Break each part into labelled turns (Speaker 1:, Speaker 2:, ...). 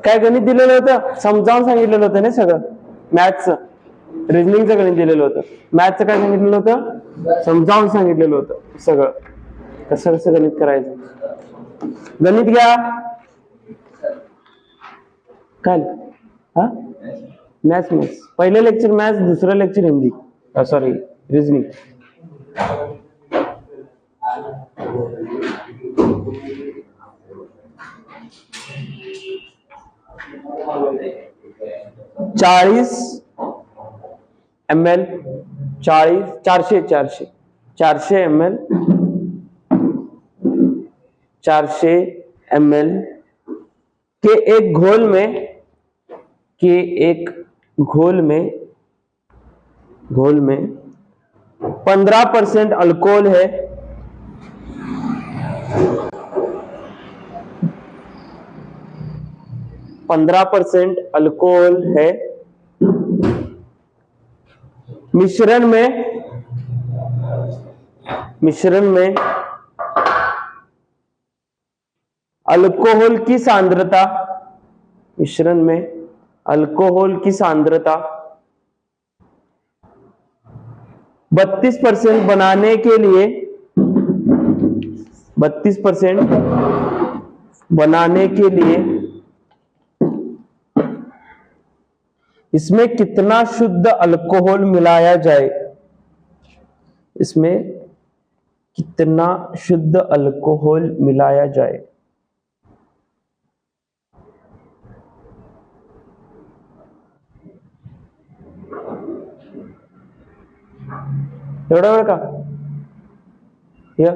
Speaker 1: काय गणित दिलेलं होतं, समजावून सांगितलेलं होतं ना सगळं. मॅथ्सचं रिझनिंगचं गणित दिलेलं होतं. मॅथ्सचं काय सांगितलेलं होतं, समजावून सांगितलेलं होतं सगळं, कसं कसं गणित करायचं. गणित घ्या काय, हा मॅथ्स पहिलं लेक्चर मॅथ्स, दुसरं लेक्चर हिंदी, सॉरी रिझनिंग. चाळीस ml 400 ml 400 ml के एक घोल में 15% अल्कोहल है, 15% अल्कोहल है। मिश्रण में अल्कोहल की सांद्रता, मिश्रण में अल्कोहल की सांद्रता 32% बनाने के लिए, 32% बनाने के लिए इसमें कितना शुद्ध अल्कोहल मिलाया जाए, इसमें कितना शुद्ध अल्कोहल मिलाया जाए। एवढा वेळ का या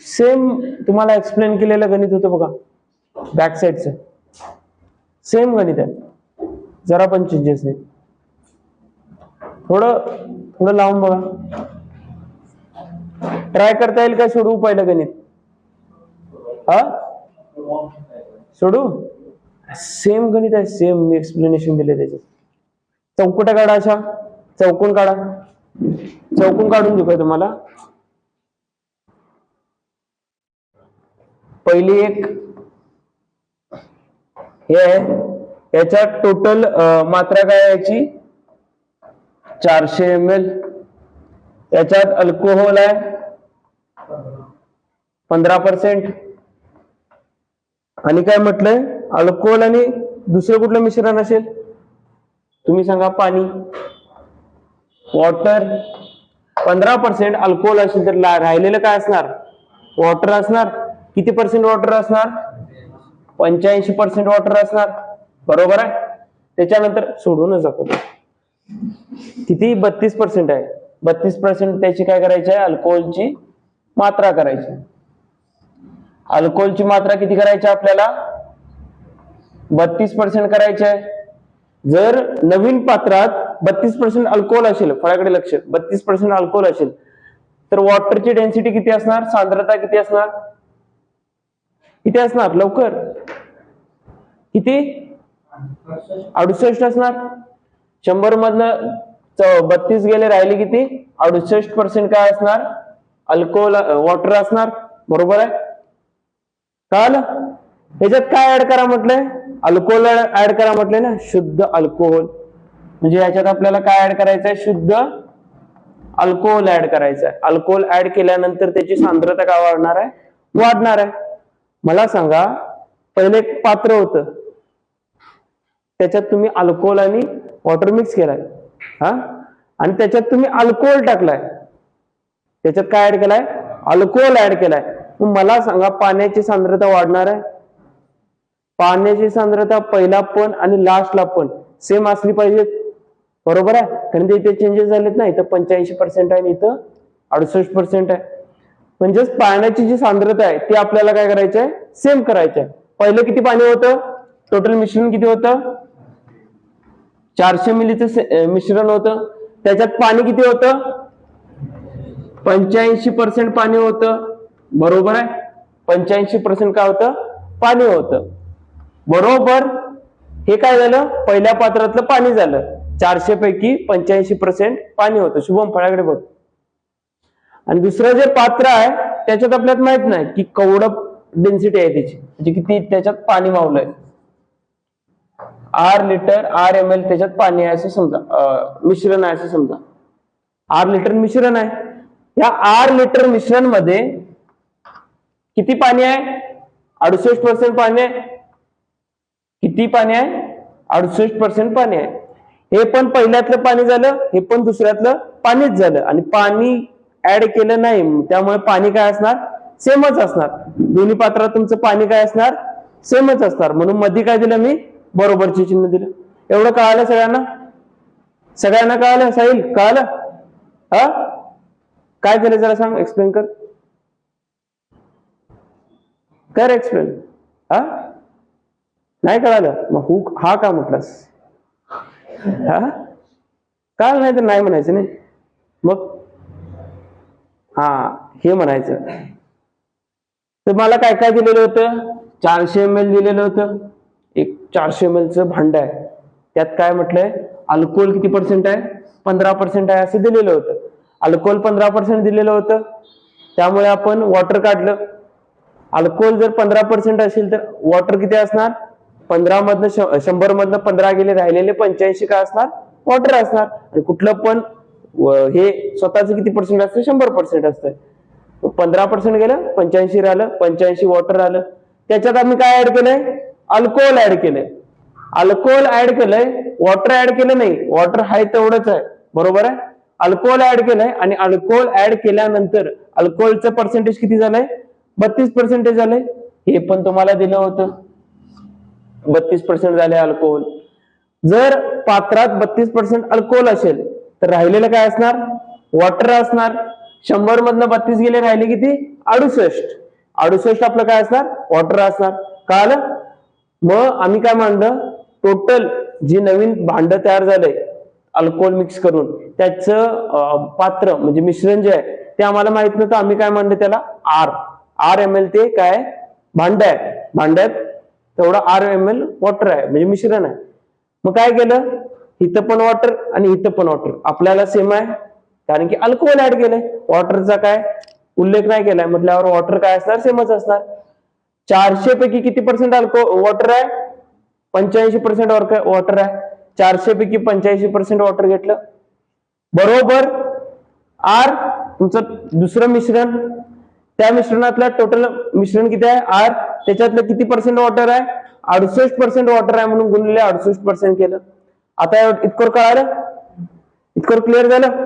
Speaker 1: सेम तुम्हाला एक्सप्लेन केलेलं गणित होतं बघा, बॅक साइडचं सेम गणित आहे, जरा पण चेंजेस नाही. थोडं लावून बघा, ट्राय करता येईल काय सोडवू पहिलं गणित, हा सोडू. सेम गणित आहे, सेम मी एक्सप्लेनेशन दिले त्याचे. चौकट्या काढा, अशा चौकोन काढा, चौकोन काढून देऊ काय तुम्हाला. पहिली एक हे आहे, याच्यात टोटल मात्रा काय याची 400 ml, याच्यात अल्कोहोल आहे 15%, आणि काय म्हटलंय, अल्कोहोल आणि दुसरं कुठलं मिश्रण असेल तुम्ही सांगा, पाणी, वॉटर. 15% अल्कोहोल असेल तर राहिलेलं काय असणार, वॉटर असणार. किती पर्सेंट वॉटर असणार, 85% वॉटर असणार, बरोबर आहे. त्याच्यानंतर सोडूनच दाखवतो किती, 32% आहे. 32% त्याची काय करायची आहे, अल्कोहोलची मात्रा करायची. अल्कोहोलची मात्रा किती करायची आपल्याला, 32% करायची आहे. जर नवीन पात्रात 32% अल्कोहोल असेल, फळाकडे लक्ष, 32% अल्कोहोल असेल तर वॉटरची डेन्सिटी किती असणार, सांद्रता किती असणार, किती असणार लवकर, किती 68 असणार. 100 मधनं 32 गेले, राहिले किती 68% काय असणार, अल्कोहोल वॉटर असणार, बरोबर आहे. कळलं. याच्यात काय ऍड करा म्हटलंय, अल्कोहोल ऍड करा म्हटलंय ना, शुद्ध अल्कोहोल. म्हणजे याच्यात आपल्याला काय ऍड करायचंय, शुद्ध अल्कोहोल ऍड करायचंय. अल्कोहोल ऍड केल्यानंतर त्याची सांद्रता काय वाढणार आहे, वाढणार आहे. मला सांगा, पहिले एक पात्र होतं, त्याच्यात तुम्ही अल्कोहोल आणि वॉटर मिक्स केलाय, हा, आणि त्याच्यात तुम्ही अल्कोहोल टाकलाय, त्याच्यात काय ऍड केलाय, अल्कोहोल ऍड केलाय. मला सांगा, पाण्याची सांद्रता वाढणार आहे. पाण्याची सांद्रता पहिला पण आणि लास्टला पण सेम असली पाहिजे, बरोबर आहे. कारण इथे चेंजेस झालेत ना, इथं 85% आहे आणि इथं 68% आहे. म्हणजेच पाण्याची जी सांद्रता आहे ती आपल्याला काय करायची आहे, सेम करायची आहे. पहिलं किती पाणी होतं, टोटल मिश्रण किती होतं, 400 मिलीचं मिश्रण होतं. त्याच्यात पाणी किती होतं, 85% पाणी होतं, बरोबर आहे. 85% काय होतं, पाणी होतं. बरोबर हे काय झालं, पहिल्या पात्रातलं पाणी झालं. 400 पैकी 85% पाणी होतं. शुभम फळ्याकडे बघ. आणि दुसरं जे पात्र आहे त्याच्यात आपल्याला माहित नाही की केवढं डेन्सिटी आहे त्याची, म्हणजे किती त्याच्यात पाणी मावलंय. R लिटर RML त्याच्यात पाणी आहे असं समजा, मिश्रण आहे असं समजा. R लिटर मिश्रण आहे. या R लिटर मिश्रण मध्ये किती पाणी आहे? 68% पाणी आहे. किती पाणी आहे? 68% पाणी आहे. हे पण पहिल्यातलं पाणी झालं, हे पण दुसऱ्यातलं पाणीच झालं. आणि पाणी ऍड केलं नाही, त्यामुळे पाणी काय असणार? सेमच असणार. दोन्ही पात्रात तुमचं पाणी काय असणार? सेमच असणार. म्हणून मध्ये काय दिलं मी? बरोबरचे चिन्ह दिलं. एवढं कळालं सगळ्यांना? सगळ्यांना कळालं? साहिल कळालं? हा, काय केलं जरा सांग, एक्सप्लेन कर. कर एक्सप्लेन. हा, नाही कळालं? मग हा का म्हटलास? हा, कळालं नाही तर नाही म्हणायचं नाही. मग हा, हे म्हणायचं. तर मला काय काय दिलेलं होतं? 400 ml दिलेलं होतं. एक 400 ml चं भांड आहे. त्यात काय म्हटलंय? अल्कोहोल किती पर्सेंट आहे? 15% आहे असं दिलेलं होतं. अल्कोहोल 15% दिलेलं होतं. त्यामुळे आपण वॉटर काढलं. अल्कोहोल जर 15% असेल तर वॉटर किती असणार? 15 मधनं 100 मधनं 15 गेले, राहिलेले 85 काय असणार? वॉटर असणार. आणि कुठलं पण हे स्वतःच किती पर्सेंट असतं? 100% असतं. 15% गेलं, 85 राहिलं, 85 वॉटर आलं. त्याच्यात आम्ही काय ऍड केलंय? अल्कोहोल ऍड केलंय. अल्कोहोल ऍड केलंय, वॉटर ऍड केलं नाही. वॉटर हाय तेवढंच आहे, बरोबर आहे. अल्कोहोल ऍड केलंय आणि अल्कोहोल ऍड केल्यानंतर अल्कोहोलचं पर्सेंटेज किती झालंय? 32% झालंय. हे पण तुम्हाला दिलं होतं, 32% झाले अल्कोहोल. जर पात्रात 32% अल्कोहोल असेल तर राहिलेलं काय असणार? वॉटर असणार. 100 मधनं 32 गेले, राहिले किती? 68. 68 आपलं काय असणार? वॉटर असणार. कळालं? मग आम्ही काय मांडलं? टोटल जे नवीन भांड तयार झालंय अल्कोहोल मिक्स करून, त्याचं पात्र म्हणजे मिश्रण जे आहे ते आम्हाला माहित नव्हतं. आम्ही काय मांडलं त्याला? RML ते काय? भांड आहे. भांड्यात तेवढं RML वॉटर आहे, म्हणजे मिश्रण आहे. मग काय केलं? इथं पण वॉटर आणि इथं पण वॉटर. आपल्याला सेम आहे कारण की अल्कोहोल ऍड केलंय. वॉटरचा काय उल्लेख नाही केलाय म्हटल्यावर वॉटर काय असणार? सेमच असणार. 400 पैकी किती पर्सेंट वॉटर आहे? 85% वॉटर आहे. 400 पैकी 85% वॉटर घेतलं, बरोबर. R तुमचं दुसरं मिश्रण, त्या मिश्रणातलं टोटल मिश्रण किती आहे? R. त्याच्यातलं किती पर्सेंट वॉटर आहे? 68% वॉटर आहे, म्हणून गुणिले 68% केलं. आता इतकं कळालं? इतकं क्लिअर झालं?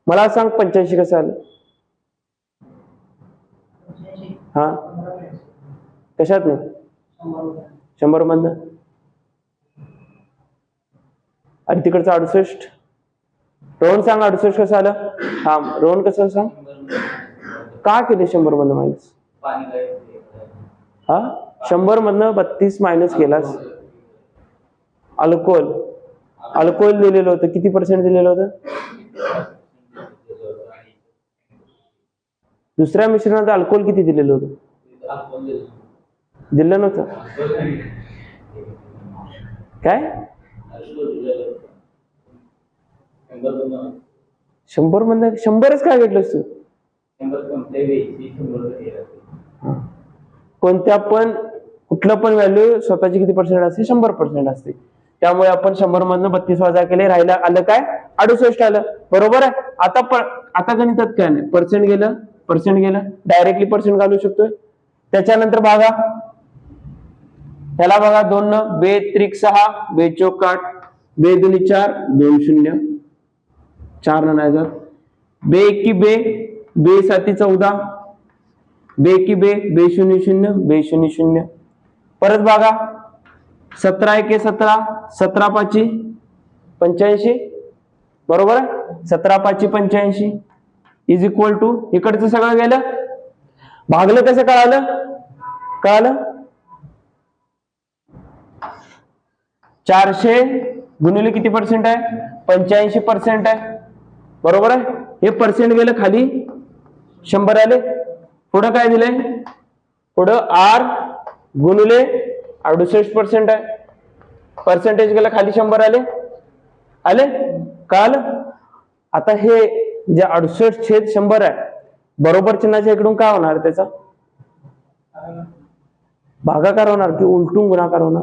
Speaker 1: मला सांग 85 कसं आलं? हा, कशात नाही? 100 मधनं. आणि तिकडचं 68. रोहन सांग 68 कसं आलं? हा, रोहन कसं सांग? का केले 100 मधनं मायनस? हा, 100 मधनं 32 मायनस केलास. अल्कोहोल दिलेलं होतं, किती पर्सेंट दिलेलं होतं? दुसऱ्या मिश्रणात अल्कोहोल किती दिलेलं होतं? दिलं नव्हतं काय? 100 मधनं 100च काय घेतलंस तू? कोणत्या पण कुठलं पण व्हॅल्यू स्वतःची किती पर्सेंट असते? 100% असते. त्यामुळे आपण 100 मधनं 32 वजा केले, राहिला आलं काय? 68 आलं, बरोबर आहे. आता गणितात काय नाही, पर्सेंट गेलं, डायरेक्टली पर्सेंट घालू शकतोय. त्याच्यानंतर बघा, त्याला बघा, 2 न 2 त्रिक 6, 2 चौक 8, 2 दुनी 4, 2 शून्य, 4 न नाही जात, 2 एकी 2, 2 साती 14, 2 एकी 2, 2 शून्य शून्य, 2 शून्य शून्य. परत बघा, 17 एके 17, 17 पाची 85, बरोबर आहे. 17 पाची 85 इज इक्वल टू, इकडचं सगळं गेलं, भागलं कसं कळालं? 400 गुणिले किती पर्सेंट आहे? 85% आहे, बरोबर आहे. हे पर्सेंट गेलं खाली, 100 आले. पुढं काय दिलंय? पुढं R गुणिले 68% आहे. पर्सेंटेज गेला खाली 100 आले आले कळालं. आता हे जे 68/100 आहे, बरोबर चिन्हाच्या इकडून काय होणार त्याचा भागाकार होणार की उलटून गुणाकार होणार.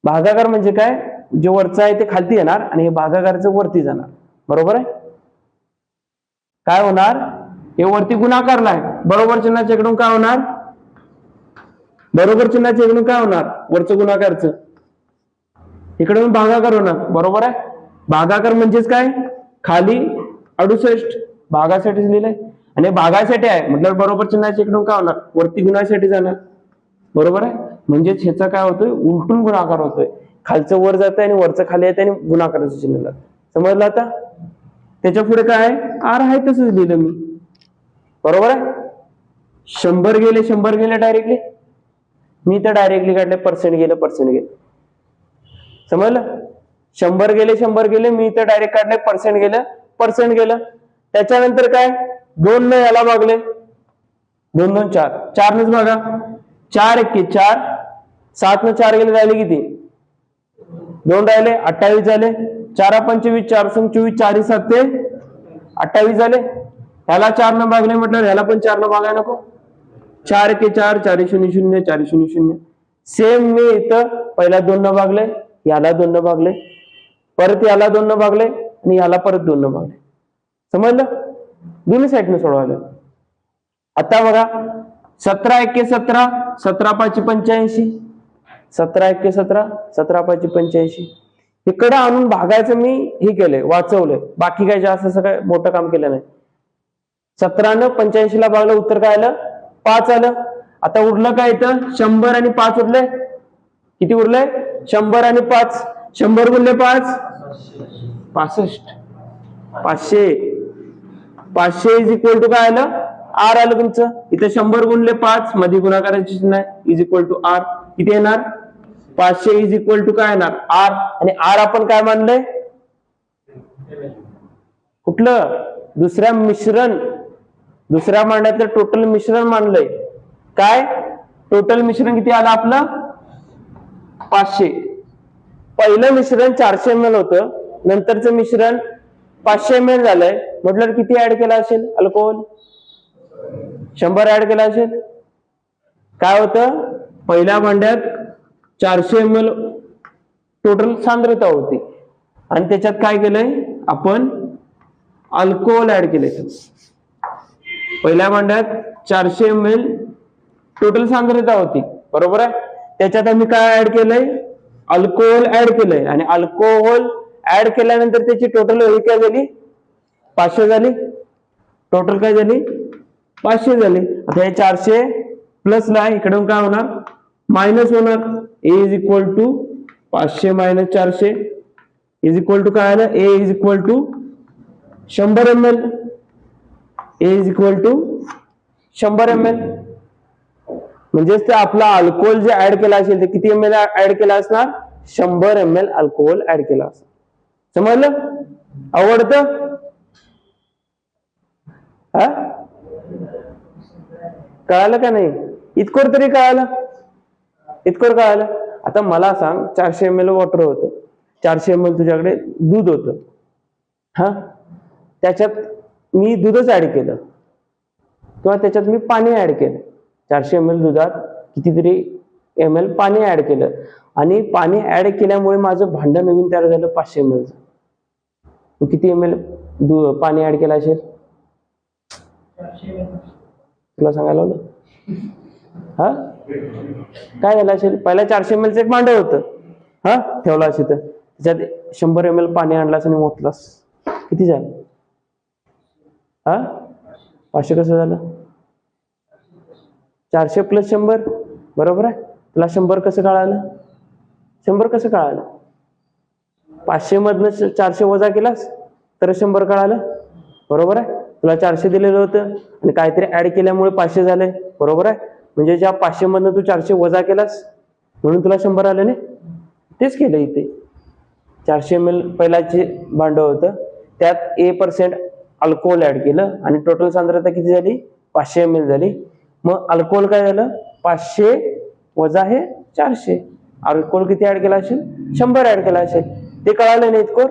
Speaker 1: भागाकार म्हणजे काय, जे वरचं आहे ते खालती येणार आणि हे भागाकारचं वरती जाणार. बरोबर आहे. काय होणार, हे वरती गुणाकारला आहे, बरोबर चिन्हाच्या इकडून काय होणार, बरोबर चिन्हाच्या इकडून काय होणार, वरचं गुणाकारचं इकडून भागाकार होणार. बरोबर आहे. भागाकार म्हणजेच काय, खाली 68 भागासाठीच लिहिलंय आणि भागासाठी आहे म्हटलं बरोबर चिन्हाच्या इकडून काय होणार, वरती गुणासाठी जाणार. बरोबर आहे. म्हणजेच ह्याचा काय होतोय, उलटून गुणाकार होतोय. खालचं वर जात आहे आणि वरचं खाली येते आणि गुणाकाराचं चिन्ह लागतं. समजलं आता. त्याच्या पुढे काय आर आहे तसंच लिहिलं मी. बरोबर आहे. 100 गेले डायरेक्टली, मी तर डायरेक्टली काढले पर्सेंट गेलं. समजलं. 100 गेले मी तर डायरेक्ट काढले पर्सेंट गेलं. त्याच्यानंतर काय, 2 न याला भागले, 2 2 4, 4 नच भागा, 4 1 4, 7 न 4 गेले, राहिले किती 2 राहिले, 28 झाले. 4 25, 4 24, 4 7 28 झाले. ह्याला 4 न भागले म्हटलं ह्याला पण 4 न भागाय नको. 4 1 4, 4 0 0, 4 0 0. सेम मी इथं पहिला 2 न भागले, याला 2 न भागले, परत याला 2 न भागले आणि याला परत 2 न भागले. समजलं. दोन्ही साईडने सोडवायला. आता बघा 17 1 17, 17 5 85, 17 1 17, 17 5 85. इकडे आणून भागायचं मी हे केलंय, वाचवलंय. बाकी काय जास्त असं काय मोठं काम केलं नाही. 17 न 85 ला भागलं, उत्तर काय आलं 5 आलं. आता उरलं काय इथं 100 आणि 5 उरले. किती उरले 100 आणि 5, 100 गुणले 5 65, 500 इज इक्वल टू काय आलं आर आलं तुमचं. इथे 100 गुणले 5 मध्ये गुणाकाराची चिन्ह आहे, इज इक्वल टू आर. किती येणार 500 इज इक्वल टू काय येणार आर. आणि आर आपण काय मानलंय, कुठलं दुसऱ्या मांड्यातलं टोटल मिश्रण मानलंय. काय टोटल मिश्रण किती आलं आपलं 500. पहिलं मिश्रण 400 ml होतं, नंतरचं मिश्रण 500 ml झालंय. म्हटलं किती ऍड केला असेल अल्कोहोल, 100 ऍड केला असेल. काय होतं, पहिल्या भांड्यात 400 ml टोटल सांद्रता होती आणि त्याच्यात काय केलंय आपण अल्कोहोल ऍड केलंय. पहिल्या भांड्यात 400 ml टोटल सांद्रता होती. बरोबर आहे. त्याच्यात आम्ही काय ऍड केलंय, अल्कोहोल ऍड केलंय आणि अल्कोहोल ऍड केल्यानंतर त्याची टोटल काय झाली 500 झाली. टोटल काय झाली 500 झाली. आता हे 400 प्लस ला इकडून काय होणार मायनस होणार. A is equal to 500 minus 400 is equal to काय आलं, A is equal to 100 ml. A is equal to 100 ml. म्हणजेच ते आपला अल्कोहोल जे ऍड केला असेल ते किती ml ऍड केला असणार 100 ml अल्कोहोल ऍड केला असणार. समजलं. आवडतं हा, कळालं का नाही, इतकोर तरी कळालं. आता मला सांग 400 ml वॉटर होतं, 400 ml तुझ्याकडे दूध होतं. हा, त्याच्यात मी दूधच ऍड केलं किंवा त्याच्यात मी पाणी ऍड केलं. 400 ml दुधात कितीतरी ml पाणी ऍड केलं आणि पाणी ऍड केल्यामुळे माझं भांड नवीन तयार झालं 500 ml. किती ml पाणी ऍड केलं असेल तुला सांगायला लावलं. हा, काय झालं असेल, पहिला 400 ml एक भांड होतं, हा ठेवला असेल तर त्याच्यात 100 ml पाणी आणलास आणि मोठलास, किती झालं हा 500 कसं झालं 400 प्लस 100. बरोबर आहे. तुला 100 कसं कळालं, 100 कसं कळालं, 500 मधनं 400 वजा केलास तर 100 कळालं. बरोबर आहे. तुला 400 दिलेलं होतं आणि काहीतरी ऍड केल्यामुळे 500 झाले. बरोबर आहे. म्हणजे ज्या 500 मधनं तू 400 वजा केलास म्हणून तुला 100 आले नाही. तेच केलं इथे. 400 ml पहिलाचे भांड होतं, त्यात A% अल्कोहोल ऍड केलं आणि टोटल सांद्रता किती झाली 500 ml झाली. मग अल्कोहोल काय झालं 500 वजा हे 400. अल्कोहोल किती ऍड केला असेल? 100 ऍड केला असेल. ते कळालं नाही कोर,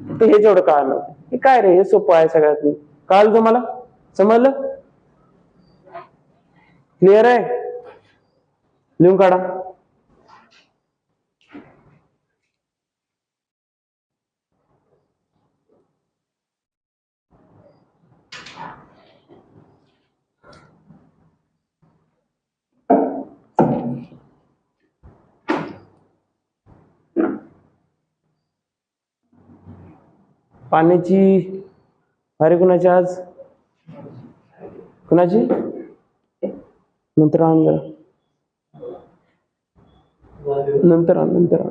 Speaker 1: फक्त हे जेवढं कळालं. हे काय रे, हे सोपं आहे सगळ्यात. कळालं तुम्हाला? समजलं? क्लिअर आहे? लिहून काढा. पाण्याची अरे कुणाची आज? कुणाची? नंतर आण जरा, नंतर आण, नंतर आण.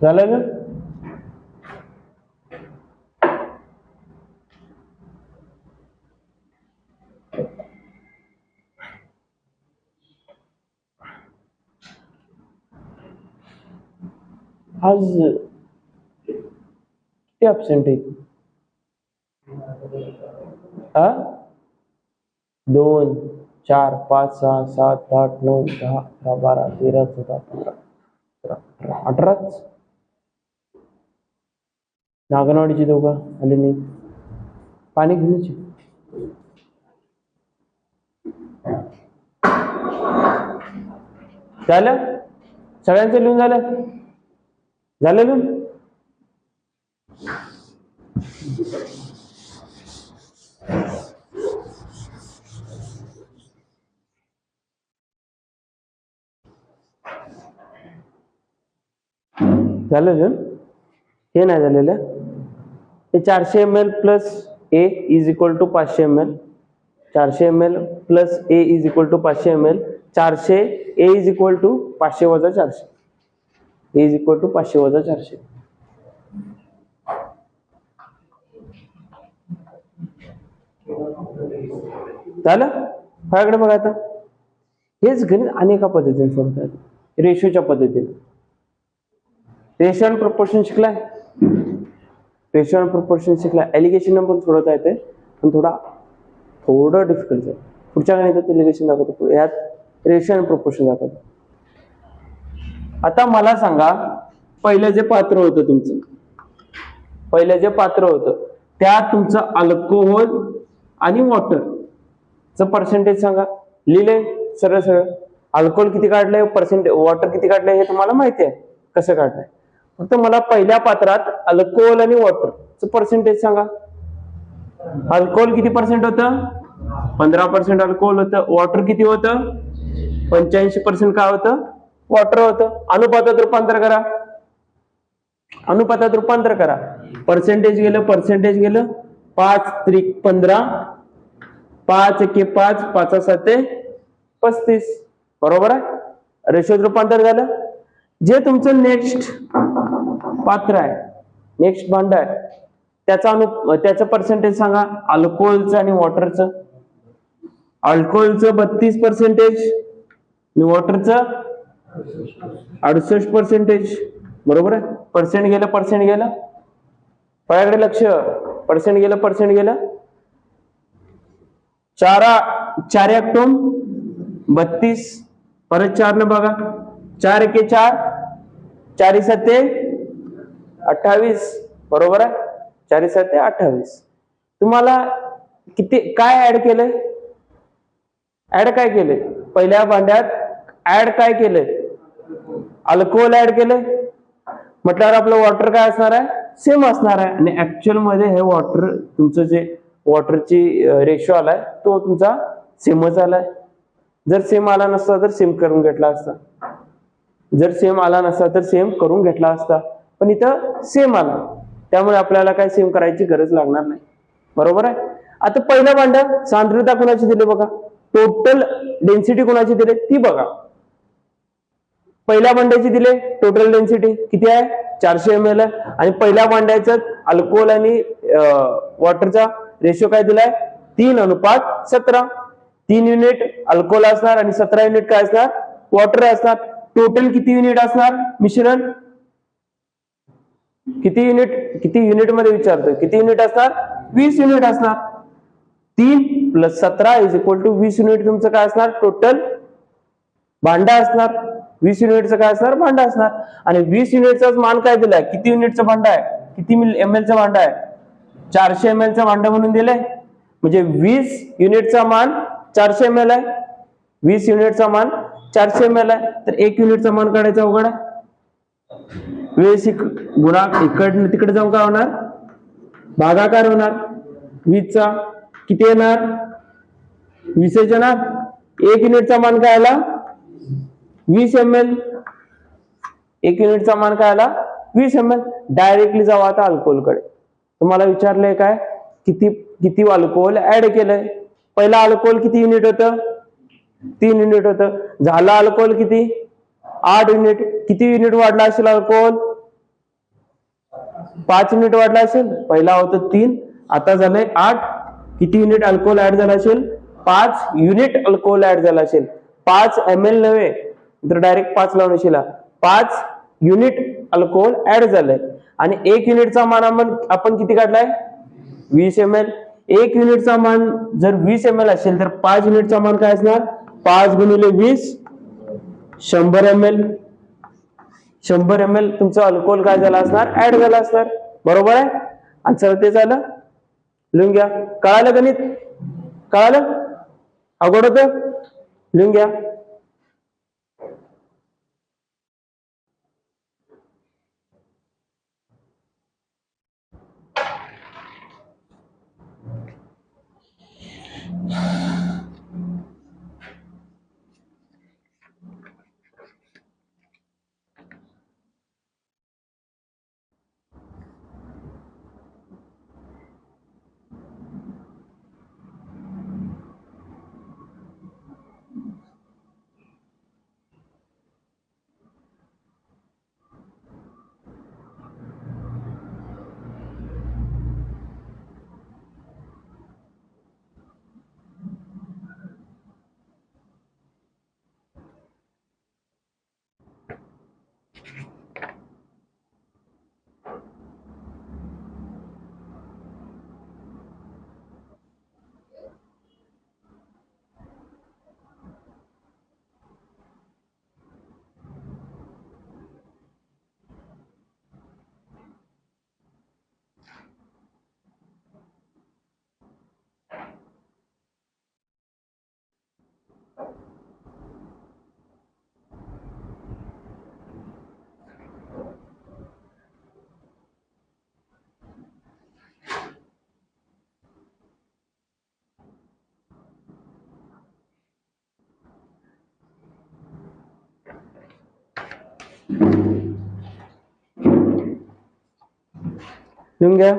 Speaker 1: झालं ना? आज किती ॲब्सेंट आहे? 2, 4, 5, 6, 7, 8, 9, 10, 11, 12, 13, 14, 15, 17, 18. नागनवाडीची दोघं आले नाही. पाणी घेऊनच झालं. सगळ्यांचं लिहून झालं? झालं लिहून? झालं लिहून? हे नाही झालेलं. हे 400 ml plus A is equal to 500 ml. 400 ml plus A is equal to 500 ml. 400 A is equal to 500 वजा 400. ए इज इक्वल टू 500 वजा 400. झालं? माझ्याकडे बघा आता. हेच गणित अनेका पद्धतीने सोडतात. रेशोच्या पद्धतीने. रेशो अँड प्रपोर्शन शिकलाय? रेशो अँड प्रपोर्शन शिकलाय. एलिगेशन नंबर सोडवता येते, पण थोडं डिफिकल्ट आहे. पुढच्या गणितात एलिगेशन दाखवतो, यात रेशो अँड प्रपोर्शन दाखवतो. आता मला सांगा, पहिलं जे पात्र होतं तुमचं, पहिलं जे पात्र होतं त्यात तुमचं अल्कोहोल आणि वॉटरचं पर्सेंटेज सांगा. लिहिले सरळ सरळ. अल्कोहोल किती काढलंय, पर्सेंटेज वॉटर किती काढलंय हे तुम्हाला माहिती आहे कसं काढलंय. फक्त मला पहिल्या पात्रात अल्कोहोल आणि वॉटरचं पर्सेंटेज सांगा. अल्कोहोल किती पर्सेंट होतं? 15% अल्कोहोल होतं. वॉटर किती होतं? 85% काय होतं? वॉटर होतं. अनुपातात रूपांतर करा. अनुपातात रूपांतर करा. पर्सेंटेज गेलं, पर्सेंटेज गेलं. 5 त्रिक 15, 5 एके 5, 5 7 35. बरोबर आहे. रेशोत रूपांतर झालं. जे तुमचं नेक्स्ट पात्र आहे, नेक्स्ट भांड आहे, त्याचं पर्सेंटेज सांगा. अल्कोहोलचं आणि वॉटरचं. अल्कोहोलचं 32% आणि वॉटरचं 68%. बरोबर आहे. पर्सेंट गेलं, पर्सेंट गेलं. माझ्याकडे लक्ष. पर्सेंट गेलं, पर्सेंट गेलं. 4 एकटोम 32. परत 4 न बघा. 4 एके 4, 4 7 28. बरोबर आहे. 4 7 28. तुम्हाला किती काय ऍड केलंय? ऍड काय केलंय पहिल्या भांड्यात? ऍड काय केलंय? अल्कोहोल ऍड केलंय. म्हटल्यावर आपलं वॉटर काय असणार आहे? सेम असणार आहे. आणि ऍक्च्युअल मध्ये हे वॉटर तुमचं जे वॉटरची रेशो आलाय तो तुमचा सेमच आलाय. जर सेम आला नसता तर सेम करून घेतला असता. जर सेम आला नसता तर सेम करून घेतला असता. पण इथं सेम आला, त्यामुळे आपल्याला काय सेम करायची गरज लागणार नाही. बरोबर आहे. आता पहिलं भांड सांद्रता कोणाची दिली बघा, टोटल डेन्सिटी कोणाची दिली ती बघा. पहिल्या भांड्याची दिले टोटल डेन्सिटी किती आहे? 400 ml आहे. आणि पहिल्या भांड्याचं अल्कोहोल आणि वॉटरचा रेशो काय दिलाय? 3:17. 3 युनिट अल्कोहोल असणार आणि 17 युनिट काय असणार? वॉटर असणार. टोटल किती युनिट असणार मिश्रण? किती युनिट मध्ये विचारतोय? किती युनिट असणार? 20 युनिट असणार. 3 + 17 = 20 युनिट तुमचं काय असणार? टोटल भांडा असणार. 20 युनिटचं काय असणार? भांडा असणार. आणि 20 युनिटचा मान काय दिलाय? किती युनिटचं भांडा आहे? किती ml चं भांडा आहे? 400 ml चं भांडं म्हणून दिलंय. म्हणजे 20 युनिटचा मान 400 ml आहे. 20 युनिटचा मान 400 ml आहे. तर 1 युनिटचा मान काढायचा अवघड आहे. 20 गुणाकार इकडनं तिकडे जाऊन काय होणार? भागाकार होणार. 20 चा किती येणार? 20 येणार. 1 युनिटचा मान काय आला? 20 ml. 1 युनिटचा मान काय आला? 20 ml. डायरेक्टली जाऊ आता अल्कोहोलकडे. तुम्हाला विचारलंय काय? किती अल्कोहोल ऍड केलंय? पहिला अल्कोहोल किती युनिट होतं? 3 युनिट होतं. झालं अल्कोहोल किती? 8 युनिट. किती युनिट वाढला असेल अल्कोहोल? 5 युनिट वाढला असेल. पहिला होतं 3, आता झालंय 8. किती युनिट अल्कोहोल ऍड झाला असेल? 5 युनिट अल्कोहोल ऍड झाला असेल. 5 ml नव्हे तर डायरेक्ट 5 लावून शिला. 5 युनिट अल्कोहोल ऍड झालंय. आणि 1 युनिटचा मान आपण किती काढलाय? 20 ml. 1 युनिटचा मान जर 20 ml असेल तर 5 युनिटचा मान काय असणार? 5 × 20 100 ml. 100 ml तुमचं अल्कोहोल काय झालं असणार? ऍड झाला असणार. बरोबर आहे. आन्सर ते झालं. लिहून घ्या. कळालं गणित? कळालं? अवघड होतं? लिहून घ्या. लिहून घ्या.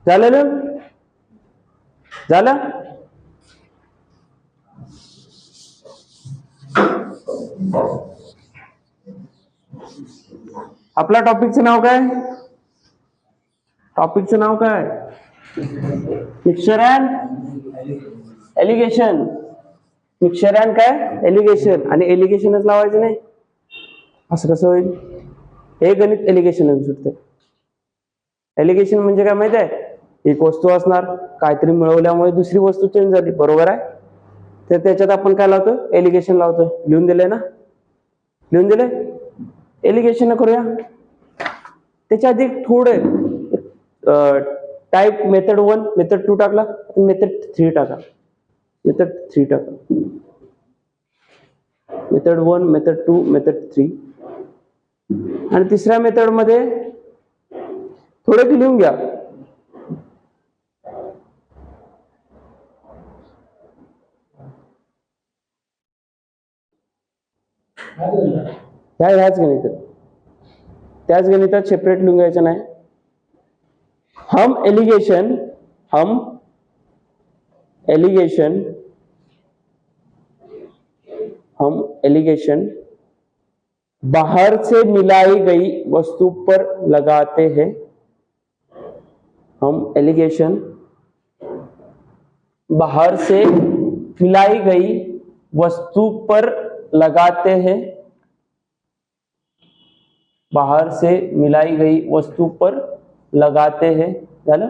Speaker 1: झालं ना? झालं? आपल्या टॉपिकचं नाव काय? टॉपिकचं नाव काय? Mixture and allegation. Mixture and काय? एलिगेशन. आणि एलिगेशनच लावायचं नाही. असं कसं होईल? हे गणित एलिगेशन सुटते. एलिगेशन म्हणजे काय माहिती आहे? एक वस्तू असणार, काहीतरी मिळवल्यामुळे दुसरी वस्तू चेंज झाली, बरोबर आहे? तर त्याच्यात आपण काय लावतो? एलिगेशन लावतो. लिहून दिलंय ना? लिहून दिलंय? एलिगेशन करूया. त्याच्या आधी थोडे टाइप मेथड 1 मेथड 2 टाकला, मेथड 3 टाका. मेथड 3 टाका. Method 1 method 2 method 3. आणि तिसऱ्या मेथड मध्ये थोडे लिहून घ्या. ह्याच गणितात, त्याच गणितात सेपरेट लिहून घ्यायचं नाही. हम एलिगेशन बाहर से मिलाई गई वस्तु पर लगाते हैं. हम एलिगेशन बाहर से मिलाई गई वस्तु पर लगाते हैं. बाहर से मिलाई गई वस्तु पर लगाते हैं. झालं?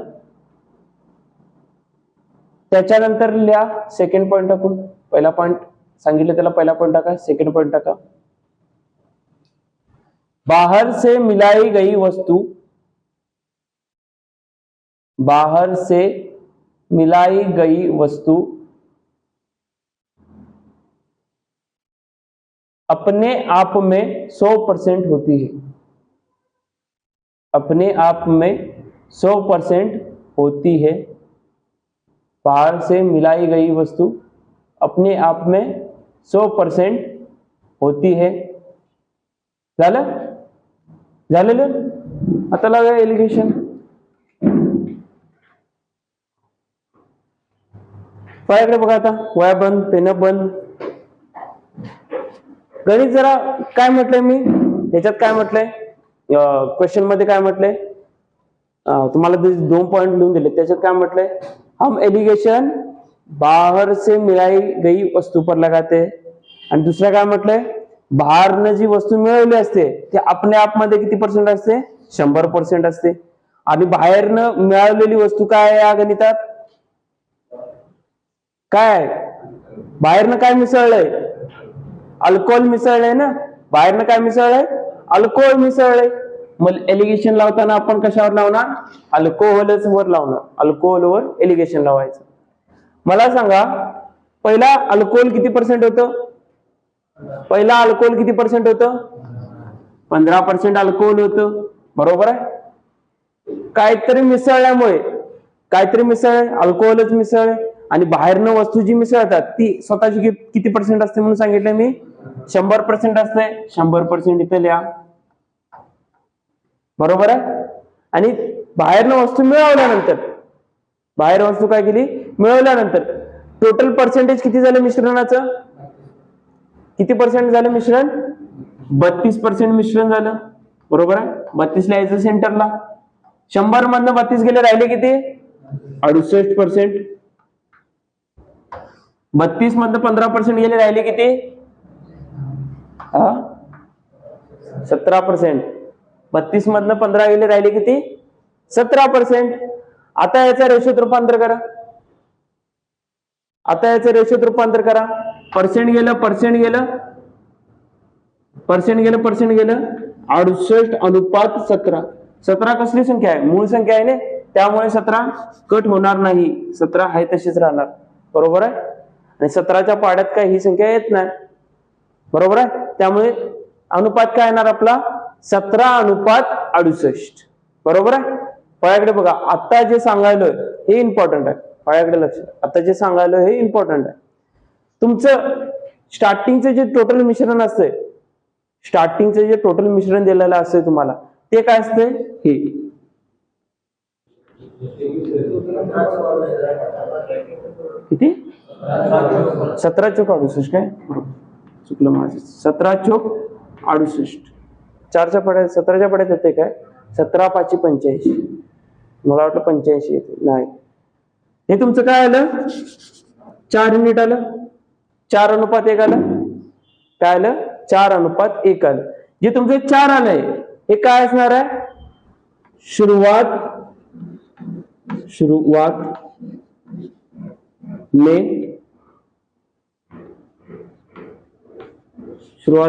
Speaker 1: त्याच्यानंतर लिहा सेकंड पॉइंट टाकून. पहिला पॉइंट सांगितलं त्याला पहिला पॉइंट टाका, सेकंड पॉइंट टाका. बाहर से मिलाई गई वस्तु, बाहर से मिलाई गई वस्तु अपने आप में 100% होती है. अपने आप में 100% होती है. बाहर से मिलाई गई वस्तु अपने आप में 100% होती है. झालं? झालेलं? आता लागा एलिगेशन. पायाकडे बघा आता. वया बंद, पेन बंद. गणित जरा काय म्हटलंय मी याच्यात, काय म्हटलंय क्वेश्चन मध्ये, काय म्हटलंय तुम्हाला 2 पॉइंट लिहून दिले. त्याच्यात काय म्हटलंय? हम एलिगेशन बाहर से मिलाई गई वस्तू पर लगाते. आणि दुसरं काय म्हटलंय? बाहेरनं जी वस्तू मिळवली असते ती आपल्या आप मध्ये किती पर्सेंट असते? 100% असते. आणि बाहेरनं मिळवलेली वस्तू काय आहे या गणितात? काय बाहेरनं काय मिसळलंय? अल्कोहोल मिसळलंय ना. बाहेरनं काय मिसळलंय? अल्कोहोल मिसळलंय. मग एलिगेशन लावताना आपण कशावर लावणार? अल्कोहोलच वर लावणार. अल्कोहोलवर एलिगेशन लावायचं. मला सांगा, पहिला अल्कोहोल किती पर्सेंट होतं? पहिला अल्कोहोल किती पर्सेंट होतं? 15% अल्कोहोल होतं, बरोबर आहे? काहीतरी मिसळल्यामुळे, काहीतरी मिसळले, अल्कोहोलच मिसळले. आणि बाहेरनं वस्तू जी मिसळतात ती स्वतःची किती पर्सेंट असते म्हणून सांगितलं मी? 100% असते. 100% इथे लिहा, बरोबर आहे? आणि बाहेरनं वस्तू मिळवल्यानंतर, बाहेर वस्तू काय केली? मिळवल्यानंतर टोटल पर्सेंटेज किती झालं मिश्रणाचं? किती पर्सेंट झालं मिश्रण? 32% मिश्रण झालं, बरोबर आहे? 32 लिहायचं सेंटरला. 100 मधनं 32 गेले, राहिले किती? 68%. 32 मधनं 15% गेले, राहिले किती? 17%. 32 मधनं 15 गेले, राहिले किती? 17%. आता याचा रेशोत रूपांतर करा. आता याचं रेशोत रूपांतर करा. पर्सेंट गेलं, पर्सेंट गेलं, पर्सेंट गेलं, पर्सेंट गेलं. 68:17. 17 कसली संख्या आहे? मूळ संख्या आहे ना, त्यामुळे 17 कट होणार नाही. 17 आहे तशीच राहणार, बरोबर आहे? आणि 17च्या पाड्यात काय ही संख्या येत नाही, बरोबर आहे? त्यामुळे अनुपात काय येणार आपला? 17:68, बरोबर आहे? फळ्याकडे बघा. आता जे सांगायलोय हे इम्पॉर्टंट आहे. फळ्याकडे लक्ष. आता जे सांगायलोय हे इम्पॉर्टंट आहे. तुमचं स्टार्टिंगचं जे टोटल मिश्रण असतंय, स्टार्टिंगचं जे टोटल मिश्रण दिलेलं असतंय तुम्हाला, ते काय असतंय? हे किती? 17/68 काय? चुकलं माझं. 17/68. 4च्या पड्यात 17च्या पड्यात येते काय? 17×5=85. मला वाटलं 85 येते. नाही, हे तुमचं काय आलं? 4 युनिट आलं. 4:1 आलं. काय आलं? 4:1 आलं. जे तुमचे 4 आलंय हे काय असणार आहे? शुरुआत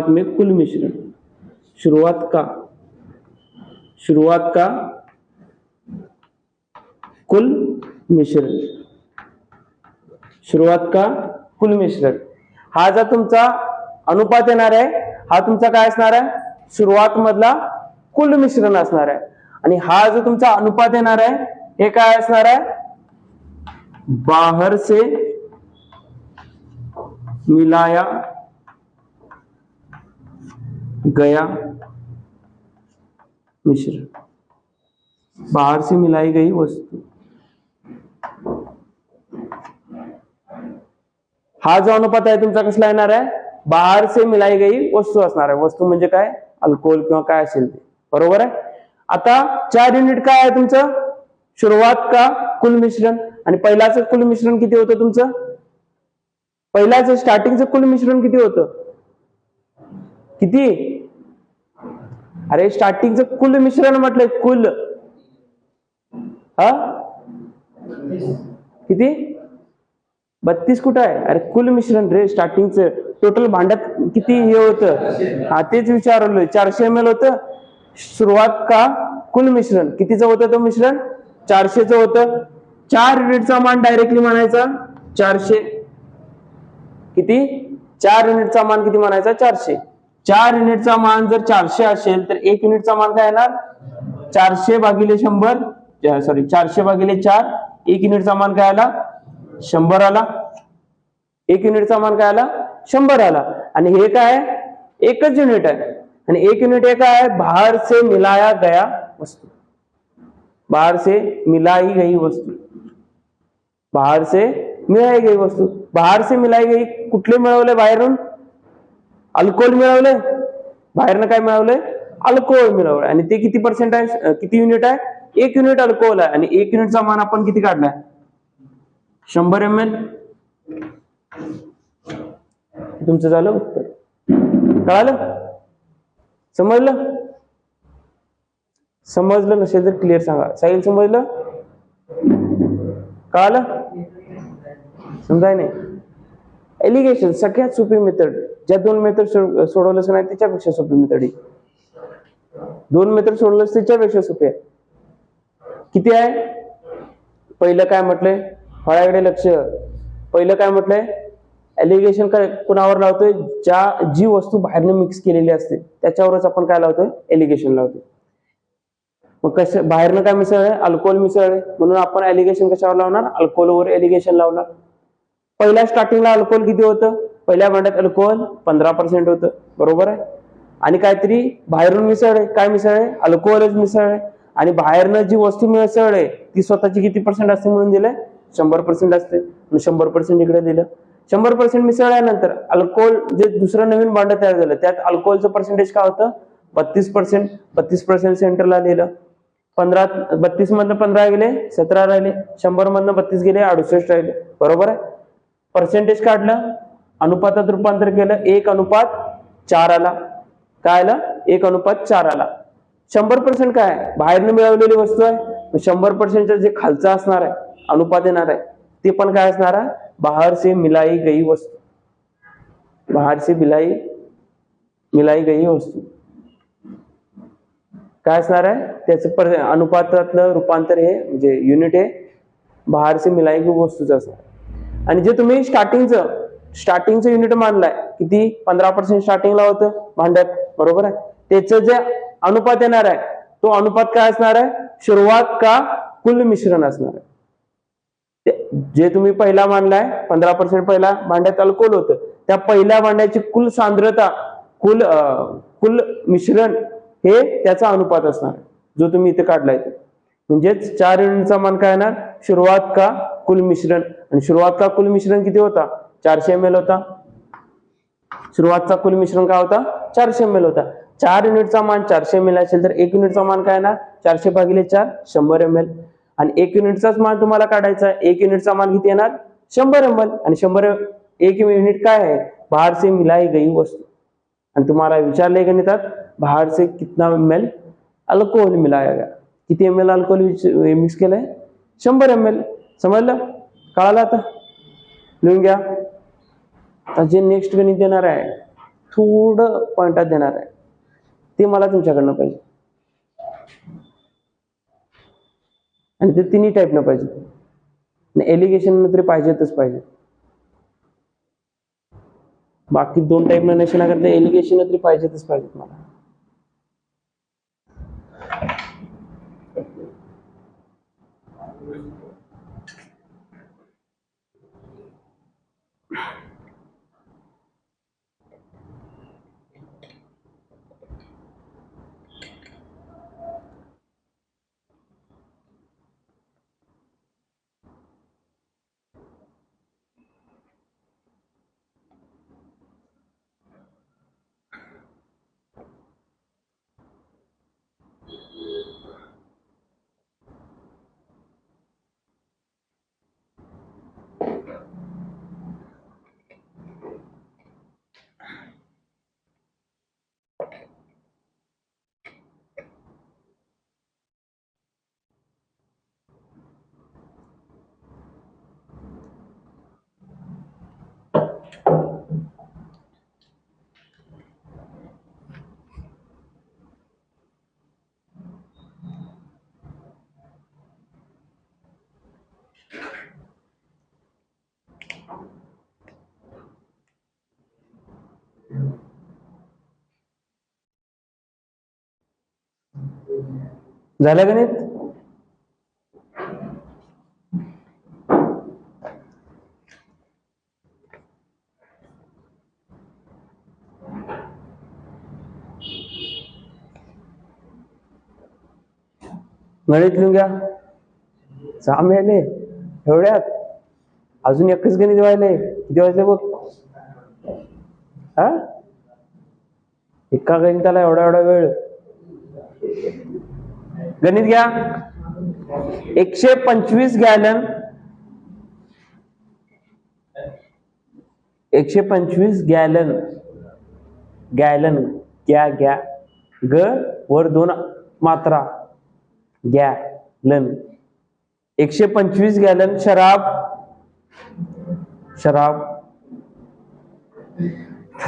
Speaker 1: में कुल मिश्रण, शुरुआत का कुल मिश्रण, हा जो तुमचा अनुपात येणार आहे हा तुमचा काय असणार आहे? सुरुवात मधला कुल मिश्रण असणार आहे. आणि हा जो तुमचा अनुपात येणार आहे हे काय असणार आहे? बाहर से मिलाया गया मिश्रण, बाहर से मिलाई गई वस्तू. हा जो अनुपात आहे तुमचा कसला येणार आहे? बाहर से मिलाई गई वस्तू असणार आहे. वस्तू म्हणजे काय? अल्कोहोल किंवा काय असेल ते. बरोबर आहे. आता 4 युनिट काय आहे तुमचं? शुरुआत का कुल मिश्रण. आणि पहिलाच कुल मिश्रण किती होतं तुमचं? पहिलाच स्टार्टिंगचं कुल मिश्रण किती होतं? किती? अरे स्टार्टिंगचं कुल मिश्रण म्हटलंय, कुल. हा किती? 32 कुठं आहे? अरे कुल मिश्रण रे, स्टार्टिंगचं टोटल भांड्यात किती हे होतं? हा तेच विचारलोय. 400 ml होतं. सुरुवात का कुल मिश्रण कितीचं होतं? तो मिश्रण 400चं होतं. 4 युनिटचा मान डायरेक्टली म्हणायचा 400. किती? 4 युनिटचा मान किती म्हणायचा? 400. 4 युनिटचा मान जर 400 असेल तर 1 युनिटचा मान काय येणार? 400 भागिले 100, सॉरी 400 भागिले 4. 1 युनिटचा मान काय आला? 100 आला. 1 युनिटचा मान काय आला? 100 आला. आणि हे काय? एकच युनिट आहे. आणि 1 युनिट हे काय? बाहर से मिलाया गया वस्तू. बाहर से मिलाई गई वस्तू. बाहर से मिलाई गई वस्तू. बाहर से मिलाई गई कुठले मिळवले? बाहेरून अल्कोहोल मिळवले. बाहेरनं काय मिळवलंय? अल्कोहोल मिळवलंय. आणि ते किती पर्सेंट आहे? किती युनिट आहे? 1 युनिट अल्कोहोल आहे. आणि 1 युनिटचा मान आपण किती काढलाय? 100 ml. तुमचं झालं उत्तर. कळालं? समजलं नसेल तर क्लिअर सांगा. साहिल समजलं? कळालं? समजाय नाही? एलिगेशन सगळ्यात सोपी मेथड. ज्या 2 मेथड सोडवलंच नाही त्याच्यापेक्षा सोपी मेथड आहे. 2 मेथड सोडवलंच त्याच्यापेक्षा सोपी आहे. किती आहे? पहिलं काय म्हटलंय? फळाकडे लक्ष. पहिलं काय म्हटलंय? एलिगेशन कुणावर लावतोय? जी वस्तू बाहेरनं मिक्स केलेली असते त्याच्यावरच आपण काय लावतोय? एलिगेशन लावतोय. मग कसं बाहेरनं काय मिसळलंय? अल्कोहोल मिसळलंय. म्हणून आपण एलिगेशन कशावर लावणार? अल्कोहोलवर एलिगेशन लावणार. पहिल्या स्टार्टिंगला अल्कोहोल किती होतं? पहिल्या भांड्यात अल्कोहोल 15% होतं. बरोबर आहे. आणि काहीतरी बाहेरून मिसळले. काय मिसळले? अल्कोहोलच मिसळले. आणि बाहेरनं जी वस्तू मिसळले ती स्वतःची किती पर्सेंट असते म्हणून दिलंय? 100% असते. 100% इकडे दिलं. 100% मिसळल्यानंतर अल्कोहोल जे दुसरं नवीन भांड तयार झालं त्यात अल्कोहोलचं पर्सेंटेज काय होतं? 32%. 32% सेंटरला लिहिलं. 32 मधनं 15 गेले, 17 राहिले. 100 मधनं 32 गेले, 68 राहिले. बरोबर आहे. पर्सेंटेज काढलं, अनुपातात रूपांतर केलं, 1:4 आला. काय आलं? 1:4 आला. 100% काय आहे? बाहेरनं मिळवलेली वस्तू आहे. 100% जे खालचं असणार आहे अनुपात येणार आहे ते पण काय असणार आहे? बाहर से मिलाई गई वस्तू. बाहर से मिलाई गई वस्तू काय असणार आहे? त्याचं अनुपातातलं रूपांतर हे म्हणजे युनिट हे बाहर से मिलाई गई वस्तूचं असणार. आणि जे तुम्ही स्टार्टिंगचं युनिट मानलाय किती? 15% स्टार्टिंगला होतं भांड्यात. बरोबर आहे. त्याचं जे अनुपात येणार आहे तो अनुपात काय असणार आहे? सुरुवात का कुल मिश्रण असणार आहे. जे तुम्ही पहिला मानलाय 15% पहिला भांड्यात अल्कोहोल होतं त्या पहिल्या भांड्याची कुल सांद्रता कुल मिश्रण हे त्याचा अनुपात असणार आहे जो तुम्ही इथे काढलाय. म्हणजेच 4 युनिटचा मान काय येणार? सुरुवात का कुल मिश्रण. आणि सुरुवात का कुल मिश्रण किती होता? 400 ml होता. सुरुवातचा कुल मिश्रण काय होता? 400 ml होता. 4 युनिटचा मान 400 ml असेल तर 1 युनिटचा मान काय येणार? 400 भागिले 4 100 ml. आणि 1 युनिटचाच मान तुम्हाला काढायचा आहे. 1 युनिटचा मान किती येणार? 100 ml. आणि 1 युनिट काय आहे? बाहर से मिलाई गई वस्तू. आणि तुम्हाला विचारले गणितात बाहर से कितना ml अल्कोहोल मिलाया गया, किती ml अल्कोहोल मिक्स केलंय, 100 ml. समजलं, कळालं आता, लिहून घ्या. आता जे नेक्स्ट गणित देणार आहे थोडं पॉइंटात देणार आहे, ते मला तुमच्याकडनं पाहिजे, आणि ते तिन्ही टाईपनं पाहिजे, एलिगेशन तरी पाहिजेतच पाहिजे. बाकी 2 टाईपनं नसेल करता एलिगेशन तरी पाहिजेतच पाहिजेत मला. झालं गणित? गणित लिहून घ्या. 6 मिळाले एवढ्यात, अजून एकच गणित व्हायले. किती वाजले बघ? हा, एका गणिताला एवढा एवढा वेळ. गणित घ्या. 125 गॅलन 125 गॅलन गॅलन घ्या ग वर 2 मात्रा गॅलन 125 गॅलन शराब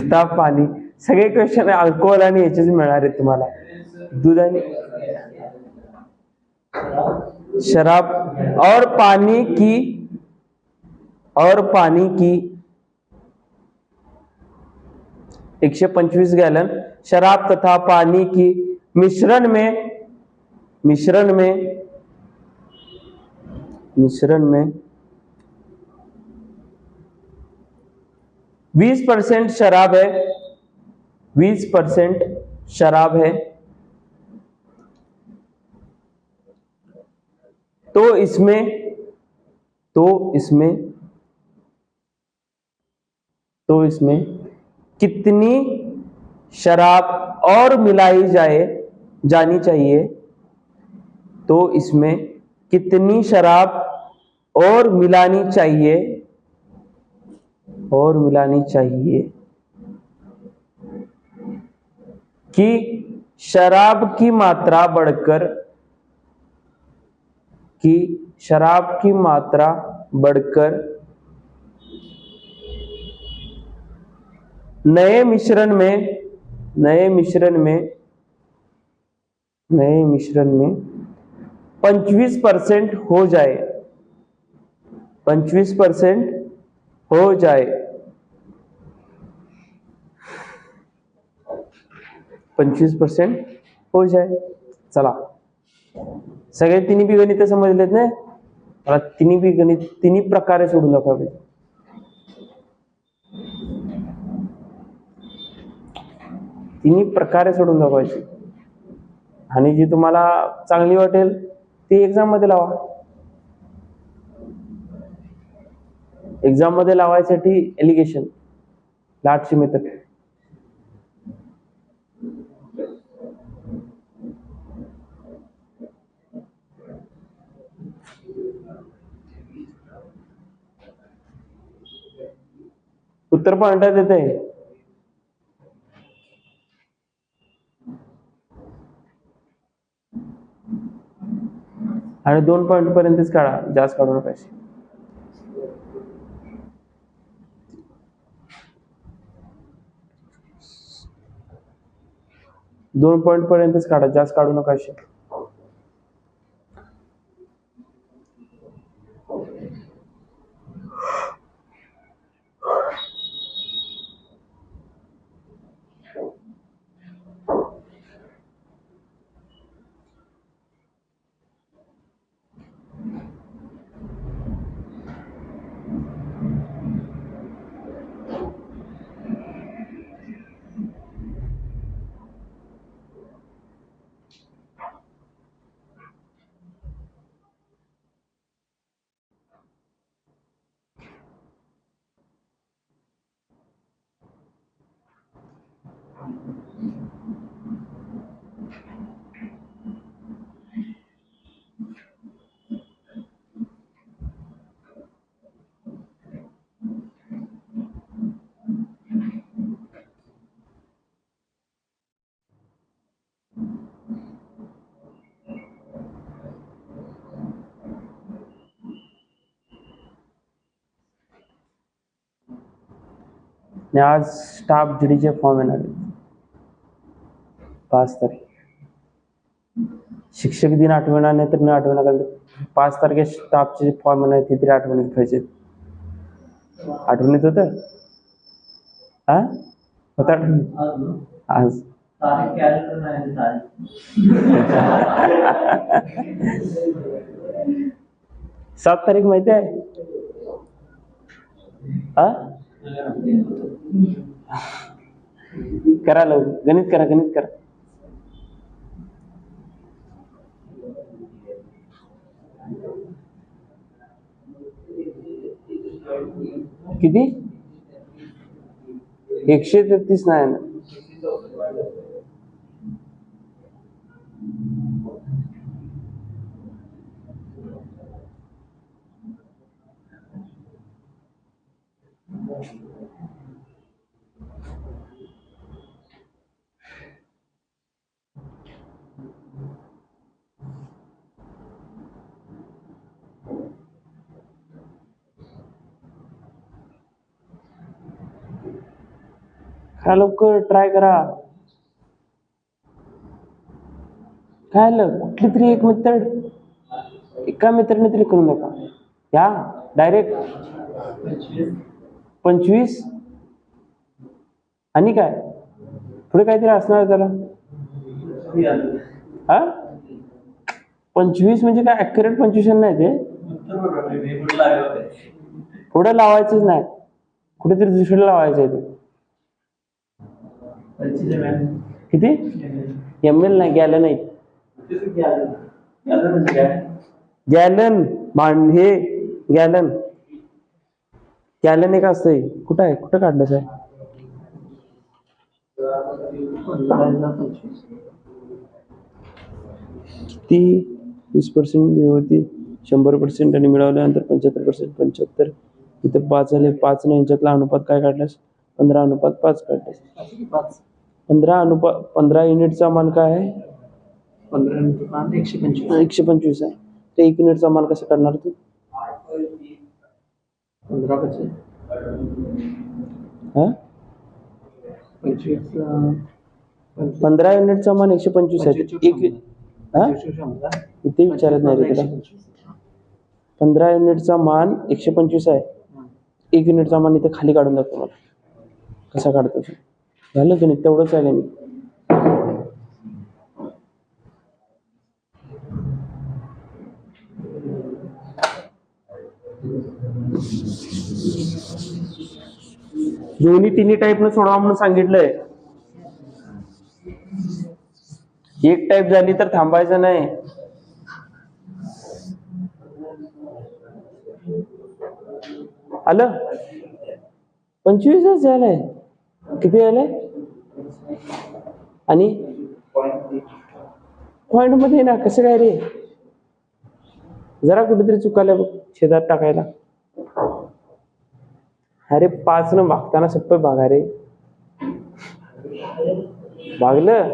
Speaker 1: तथा पाणी. सगळे क्वेश्चन अल्कोहोल आणि याचेच मिळणार आहेत तुम्हाला. दूध आणि शराब और पानी की 125 गैलन शराब तथा पानी की मिश्रण में 20% शराब है, 20% शराब है, तो इसमें कितनी शराब और मिलाई जानी चाहिए, तो इसमें कितनी शराब और मिलानी चाहिए कि शराब की मात्रा बढ़कर नए मिश्रण में 25% हो जाए 25% हो जाए 25% हो जाए. चला, सगळे तिन्ही बी गणित समजलेत ना. मला तिन्ही बी गणित तिन्ही प्रकारे सोडून दाखवावे. तिन्ही प्रकारे सोडून दाखवायची, आणि जी तुम्हाला चांगली वाटेल ती एक्झाम मध्ये लावा. एक्झाम मध्ये लावायसाठी एलिगेशन लाटची मेथड. उत्तर पॉइंटात येते. आणि 2 पॉईंट पर्यंतच काढा, जास्त काढू नका. 2 पॉईंट पर्यंतच काढा, जास्त काढू नका. आज स्टाफ जीडीचे फॉर्म येणार आहेत 5 तारीख. शिक्षक दिन आठवणार नाही तर न आठवणार, 5 तारखे स्टाफचे फॉर्म येणार, ते तरी आठवणीत पाहिजे. आठवणीत होत होता आज. 7 तारीख माहिती आहे. करा लवकर, गणित करा, गणित करा. किती? 133 नाही ना. खा लवकर, ट्राय करा. काय आलं, कुठली तरी एक मेथड एका मित्राने तरी करून नका. या डायरेक्ट 25 आणि काय पुढे काहीतरी असणार त्याला. 25 म्हणजे काय ऍक्युरेट 25 नाही, ते पुढे लावायचंच नाही, कुठेतरी दुसरीला लावायचं आहे ते. किती? ML नाही, गॅलन नाही. गॅलन हे गॅलन, गॅलन एक असतंय. कुठं आहे, कुठं काढलंच आहे? किती? 20% होती, 100% आणि मिळवल्यानंतर 75%, 75. इथे 5 झाले. 5 ने यांच्यातला अनुपात काय काढलास? 15:5 काढलास. 15 युनिटचा मान काय आहे? 125 आहे. ते 1 युनिटचा मान कसं काढणार तू? 15 युनिटचा मान 125 आहे. इथे विचारत नाही रे तुला. 15 युनिटचा मान 125 आहे. 1 युनिटचा मान इथे खाली काढून दाखव मला, कसा काढतो. झालं की नाही? तेवढंच आहे. नाही दोन्ही तिन्ही टाईपनं सोडवा म्हणून सांगितलंय. एक टाईप झाली तर थांबायचं नाही. आलं? 25च झालंय. किती झालंय? आणि पॉइंट मध्ये ना कसं काय रे? जरा कुठेतरी चुकायला बघ, छेदात टाकायला. अरे 5 न भागताना सप्पे भागा रे. भागलं.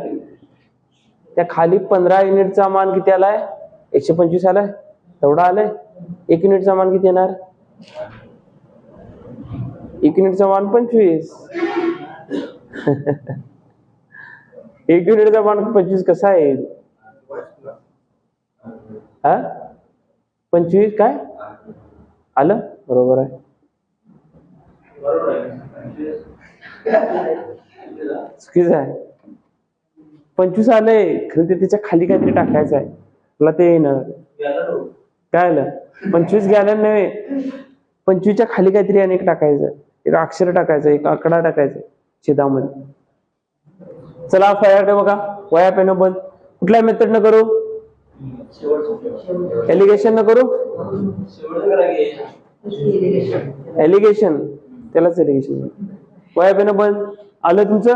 Speaker 1: त्या खाली 15 युनिटचा मान किती आलाय? 125 आलाय, तेवढा आलाय. 1 युनिटचा मान किती येणार? 1 युनिटचा मान 25. 1 युनिटचा मान 25 कसा येईल? 25 काय आलं? बरोबर आहे. चुकीचं आहे. 25 आलंय, खरं ते त्याच्या खाली काहीतरी टाकायचं आहे. तुला ते येणार काय आलं? 25 गॅलन नव्हे, 25च्या खाली काहीतरी अनेक टाकायचं, एक अक्षर टाकायचं, एक आकडा टाकायचा छेदामध्ये. चला फळ्याकडे बघा. वया पेन बंद. कुठल्या मेथड न करू? एलिगेशन न करू. एलिगेशन, त्यालाच एलिगेशन. वया पेन बंद. आलं तुमचं?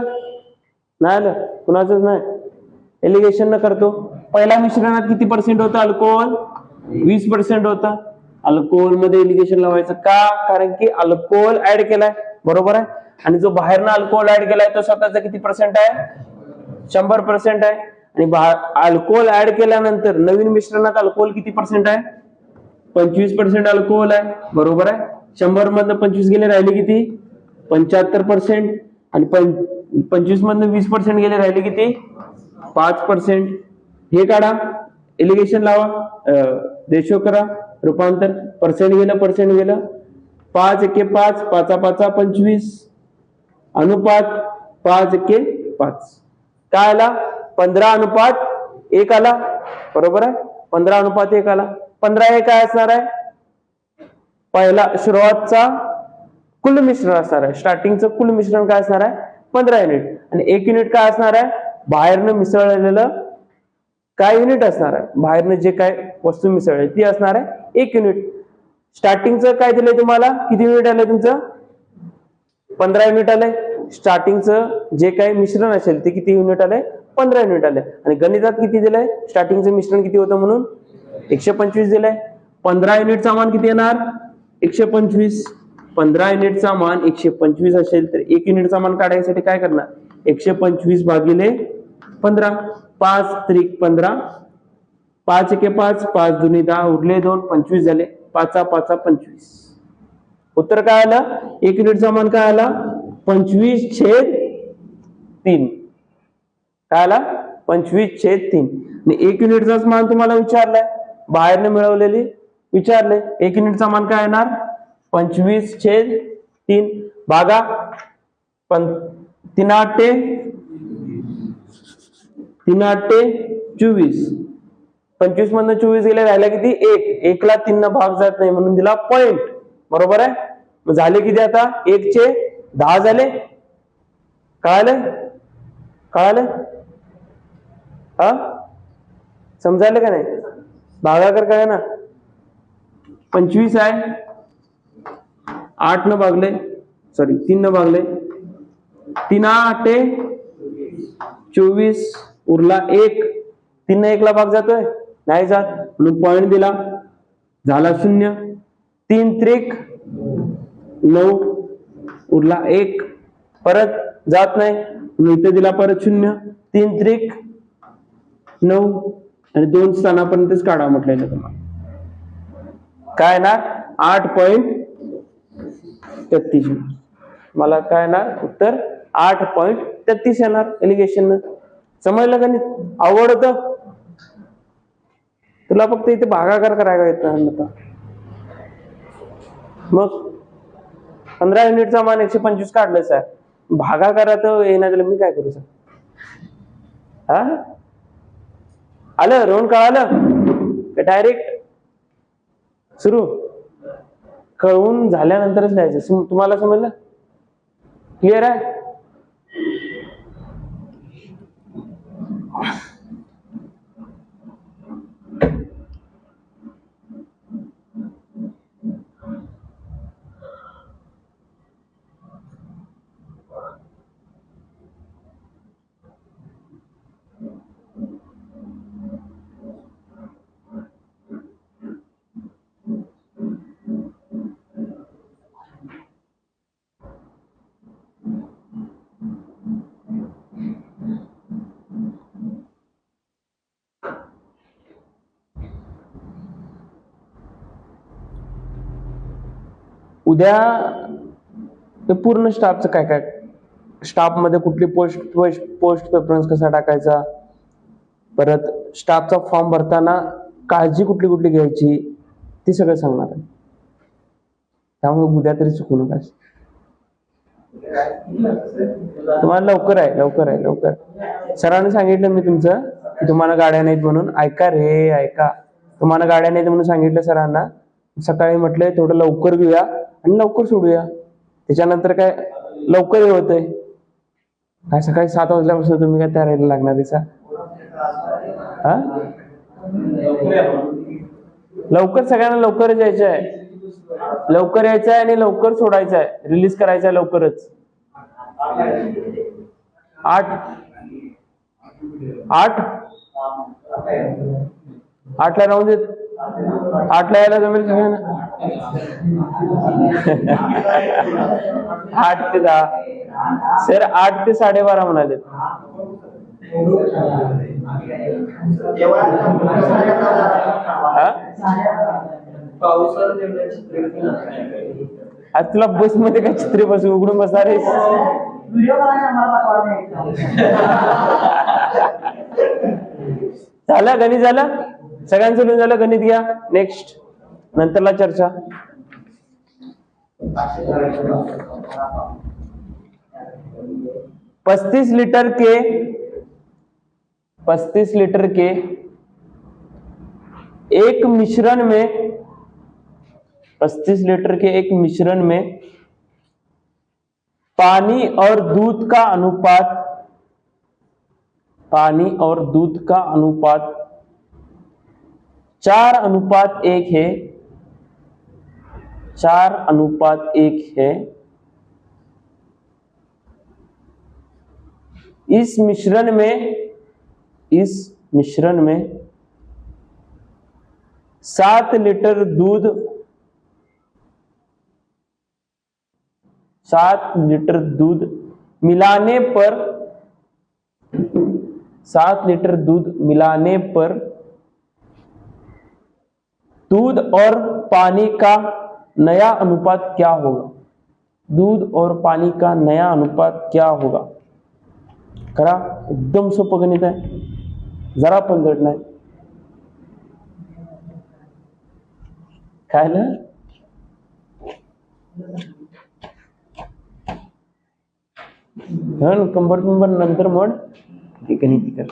Speaker 1: नाही आलं? कुणाचंच नाही. एलिगेशन न करतो. पहिल्या मिश्रणात किती पर्सेंट होतं अल्कोहोल? 20% होतं. अल्कोहोल मध्ये एलिगेशन लावायचं का? कारण की अल्कोहोल ऍड केलाय, बरोबर आहे. आणि जो बाहेरनं अल्कोहोल ऍड केलाय तो स्वतःचा किती पर्सेंट आहे? 100% आहे. आणि अल्कोहोल ऍड केल्यानंतर नवीन मिश्रणात अल्कोहोल किती पर्सेंट आहे? 25% अल्कोहोल आहे, बरोबर आहे. 100 मधनं 25 गेले, राहिले किती? 75%. आणि 25 मधनं 20% गेले, राहिले किती? 5%. हे काढा, एलिगेशन लावा, रेशो करा, रूपांतर. पर्सेंट गेलं. 5 एके 5, 5 5 25. अनुपात 5 एके 5. काय आला? 15:1 आला, बरोबर आहे. 15:1 आला. 15 हे काय असणार आहे? पहिला सुरुवातचा कुल मिश्रण असणार आहे. स्टार्टिंगचं कुल मिश्रण काय असणार आहे? 15 युनिट. आणि 1 युनिट काय असणार आहे? बाहेरनं मिसळलेलं काय युनिट असणार आहे? बाहेरनं जे काय वस्तू मिसळली ती असणार आहे 1 युनिट. स्टार्टिंगचं काय दिलंय तुम्हाला? किती युनिट आलंय तुमचं? 15 युनिट आलंय. स्टार्टिंगचं जे काही मिश्रण असेल ते किती युनिट आलंय? 15 युनिट आलंय. आणि गणितात किती दिलंय? स्टार्टिंगचं मिश्रण किती होतं म्हणून 125 दिलंय. 15 युनिटचा मान किती येणार? 125. 15 युनिटचा मान 125 असेल तर 1 युनिटचा मान काढायसाठी काय करणार? 125 भागिले 15. 5 त्रिक 15. 5 एके 5, 5 दुनी 10, उरले 2, 25 झाले. 5 5 25. उत्तर काय आलं? 1 युनिटचा मान काय आला? 25/3. काय आला? 25/3. आणि 1 युनिटचाच मान तुम्हाला विचारलाय, बाहेरने मिळवलेली विचारले. 1 युनिटचा मान काय येणार? 25/3. भागा 3 8 24. 25 मधनं 24 गेले, राहिला किती? 1. 1 ला 3 भाग जात नाही म्हणून दिला पॉइंट, बरोबर आहे. मग झाले किती आता? 1/10 झाले. कळालं? समजायला का नाही? भागाकार काय ना? 25 आहे, 8 न भागले, 3 न भागले. 3 8 24, उरला 1. 3 न 1 ला भाग जातोय? नाही जात, म्हणून पॉइंट दिला, झाला 0. 3 त्रिक 9, उरला 1. परत जात नाही म्हणून इथे दिला परत 0. 3 त्रिक 9 आणि 2 स्थानापर्यंतच काढा म्हटलेलं तुम्हाला. काय येणार? 8.33. मला काय येणार? उत्तर 8.33 येणार एलिगेशन. समजलं का नाही? आवड होतं तुला? फक्त इथे भागाकार करायला येतं. मग 15 युनिटचा मान 125 काढलं सर, भागाकारात येणार मी काय करू सर? आलं रोहन? कळालं? डायरेक्ट सुरू कळवून झाल्यानंतरच लिहायचं. तुम्हाला समजलं? क्लिअर आहे? उद्या ते पूर्ण स्टाफचं काय काय, स्टाफ मध्ये कुठली पोस्ट प्रेफरन्स कसा टाकायचा, परत स्टाफचा फॉर्म भरताना काळजी कुठली कुठली घ्यायची, ते सगळं सांगणार आहे. त्यामुळे उद्या तरी चुकू नका. तुम्हाला लवकर आहे, लवकर आहे, लवकर. सरांनी सांगितलं मी तुमचं की तुम्हाला गाड्या नाहीत म्हणून. ऐका रे ऐका, तुम्हाला गाड्या नाहीत म्हणून सांगितलं सरांना. सकाळी म्हटलंय थोडं लवकर घेऊया आणि लवकर सोडूया. त्याच्यानंतर काय लवकर होतंय काय, सकाळी 7 वाजल्यापासून तुम्ही काय तयार राहायला लागणार आहे सर? हा, लवकर सगळ्यांना लवकरच यायचं आहे, लवकर यायचं आहे आणि लवकर सोडायचं आहे, रिलीज करायचं आहे लवकरच. 8ला राहून देत, 8ला यायला जमेल सगळ्यांना. 8 ते 10 सर, 8 ते 12:30 म्हणाले. आज तुला बस मध्ये काय चित्र बस उघडून बसणार आहे? झालं गणित, झालं सगळ्यांचं झालं गणित. घ्या नेक्स्ट, नंतरला चर्चा. पस्तीस लीटर के 35 लीटर के एक मिश्रण में पानी और दूध का अनुपात 4:1 है, 4:1 है. इस मिश्रण में 7 लीटर दूध मिलाने पर दूध और पानी का नया अनुपात क्या होगा? दूध और पानी का नया अनुपात क्या होगा? करा, एकदम सोपं गणित आहे, जरा पण जड नाही. काय ना, कंबर नंतर मोड गणित कर.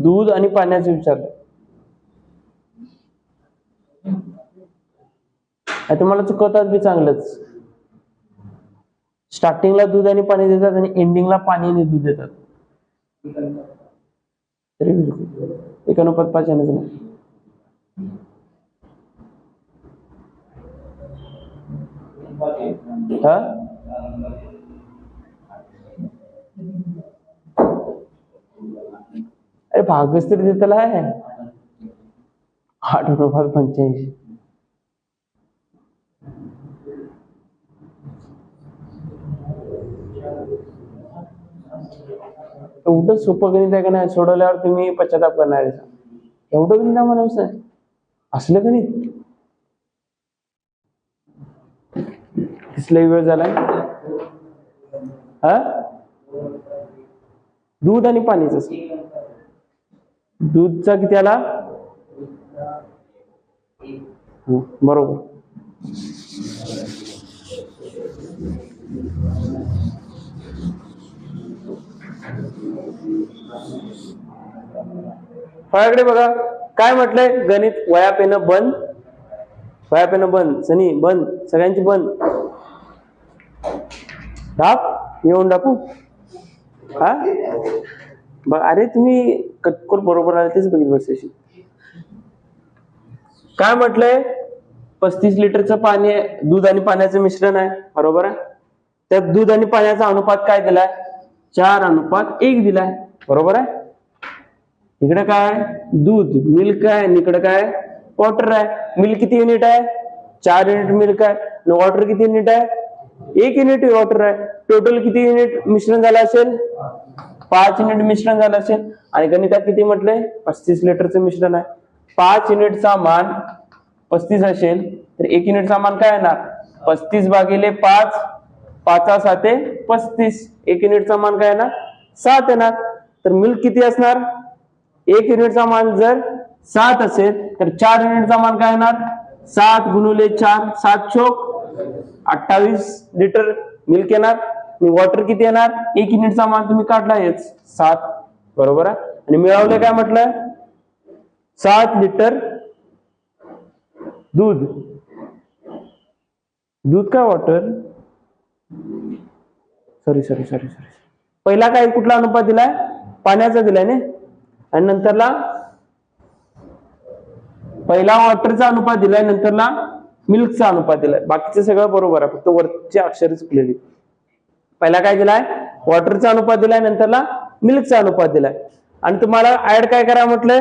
Speaker 1: दूध आणि पाण्याचं विचारलं. तुम्हाला चुकवतात बी चांगलंच. स्टार्टिंगला दूध आणि पाणी देतात आणि एंडिंगला पाणी आणि दूध देतात. तरी 1:5 नाही. अरे भागच तरी देताला आहे 8:85. एवढं सोपं गणित आहे का नाही, सोडवल्यावर तुम्ही पश्चाताप करणार आहे. एवढं गणित आम्हाला नाही, असलं गणित कसलाही वेळ झालाय. दूध आणि पाणीच, दूधचा किती आला? बरोबर. फळाकडे बघा, काय म्हटलंय, गणित वया पेन बंद, वया पेन बंद, सनी बंद, सगळ्यांची बंद. डाप येऊन डापू हा अरे तुम्ही कटकोर बरोबर आले तेच बघितलं वर्षाशी. काय म्हटलंय, 35 लिटरचं पाणी दूध आणि पाण्याचं मिश्रण आहे, बरोबर आहे. त्यात दूध आणि पाण्याचा अनुपात काय दिलाय, 4:1 दिलाय, बरोबर आहे. इकडे काय दूध मिल्क आहे आणि इकडे काय वॉटर आहे. मिल्क किती युनिट आहे, 4 युनिट मिल्क आहे, आणि वॉटर किती युनिट आहे, 1 युनिट वॉटर आहे. टोटल किती युनिट मिश्रण झालं असेल, 5 युनिट मिश्रण झालं असेल. आणि गणितात किती म्हटलंय, 35 लिटरचं मिश्रण आहे. 5 युनिटचा मान 35 असेल तर 1 युनिटचा मान काय येणार, 35/5, 5×7 35. 1 युनिटचा मान काय येणार, 7 येणार. तर मिल्क किती असणार, 1 युनिटचा मान जर 7 असेल तर 4 युनिटचा मान काय येणार, 7 × 4, 7 चोक 28 लिटर मिल्क येणार. आणि वॉटर किती येणार, 1 युनिटचा मान तुम्ही काढलायच 7, बरोबर आहे. आणि मिळवले काय म्हटलं, 7 लिटर दूध, दूध का वॉटर, सॉरी पहिला काय कुठला अनुपात दिलाय, पाण्याचा दिलाय ना. आणि नंतरला पहिला वॉटरचा अनुपात दिलाय, नंतरला मिल्कचा अनुपात दिलाय. बाकीचं सगळं बरोबर आहे, फक्त वरची अक्षर चुकलेली. पहिला काय दिलाय, वॉटरचा अनुपात दिलाय, नंतरला मिल्कचा अनुपात दिलाय. आणि तुम्हाला ऍड काय करा म्हटलंय,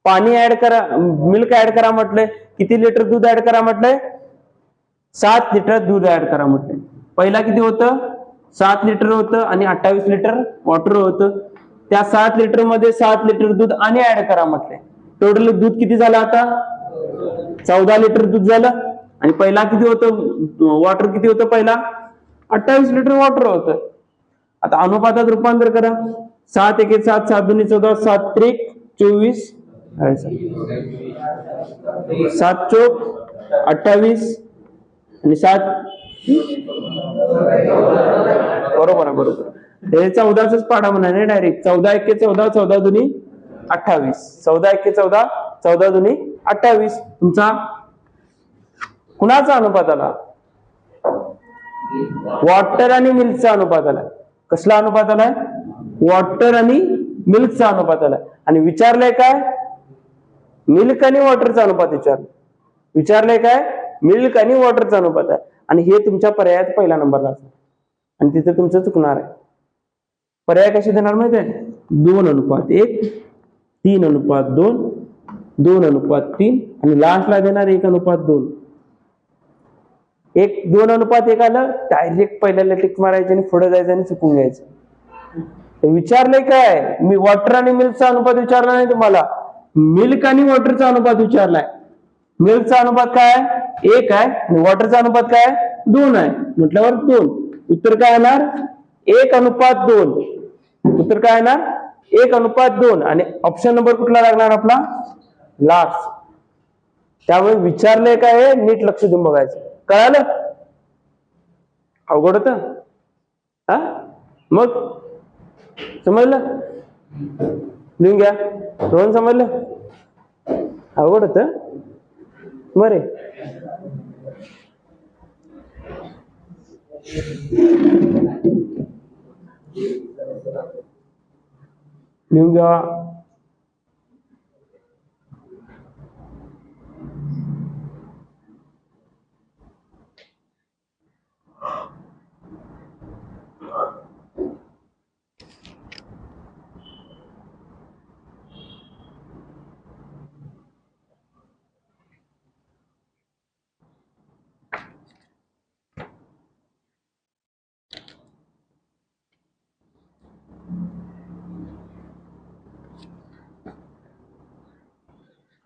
Speaker 1: पाणी ऍड करा, मिल्क ऍड करा म्हटलंय. किती लिटर दूध ऍड करा म्हटलंय, 7 लिटर दूध ऍड करा म्हटलंय. पहिला किती होतं, 7 लिटर होतं आणि 28 लिटर वॉटर होतं. त्या 7 लिटर मध्ये 7 लिटर दूध आणि ऍड करा म्हटलंय. टोटल दूध किती झालं आता, 14 लिटर दूध झालं. आणि पहिला किती होतं, वॉटर किती होतं, पहिला 28 लिटर वॉटर होतं. आता अनुपातात रूपांतर करा, 7 × 1 = 7, 7 × 2 = 14, 7 × 3 = 24, 7 चोक 28 आणि 7 बरोबर आहे, बरोबर. हे 14चाच पाढा म्हणा नाही डायरेक्ट. 14 × 1 = 14, 14 × 2 = 28, 14 × 1 = 14, 14 × 2 = 28. तुमचा कुणाचा अनुपात आला, वॉटर आणि मिल्कचा अनुपात आला. कसला अनुपात आलाय, वॉटर आणि मिल्कचा अनुपात आलाय. आणि विचारलंय काय, मिल्क आणि वॉटरचा अनुपात विचारलंय काय, मिल्क आणि वॉटरचा अनुपात आहे. आणि हे तुमच्या पर्यायात पहिला नंबरला असणार आणि तिथे तुमचं चुकणार आहे. पर्याय कसे देणार माहितीये, 2:1, 3:2, 2:3 आणि लास्टला देणार 1:2. 2:1 आलं डायरेक्ट पहिल्याला टिक मारायचं आणि पुढे जायचं आणि चुकून घ्यायचं. विचारलंय काय, मी वॉटर आणि मिल्कचा अनुपात विचारला नाही तुम्हाला, मिल्क आणि वॉटरचा अनुपात विचारलाय. मिल्कचा अनुपात काय 1 आहे आणि वॉटरचा अनुपात काय 2 आहे म्हटल्यावर 2. उत्तर काय येणार 1:2. उत्तर काय येणार 1:2. आणि ऑप्शन नंबर कुठला लागणार आपला, लास्ट. त्यामुळे विचारलंय काय हे नीट लक्ष देऊन बघायचं. कळालं, अवघड होतं हा, मग समजलं, लिहून घ्या. रोहन समजलं, अवघड होतं बरे. लिहून घ्या.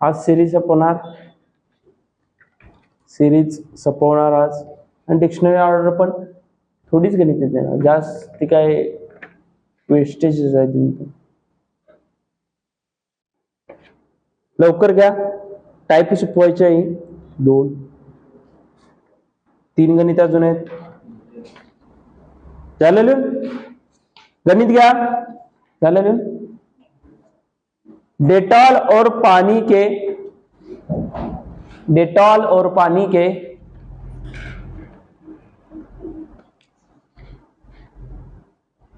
Speaker 1: आज सिरीज संपवणार आज. आणि डिक्शनरी ऑर्डर पण थोडीच गणित देणार, जास्त ती काय वेस्टेज आहे. लवकर घ्या, टाईप शिकवायची आहे. 2-3 गणित अजून आहेत. झालं लिहून? गणित घ्या, झालं लिहून? डेटॉल और पानी के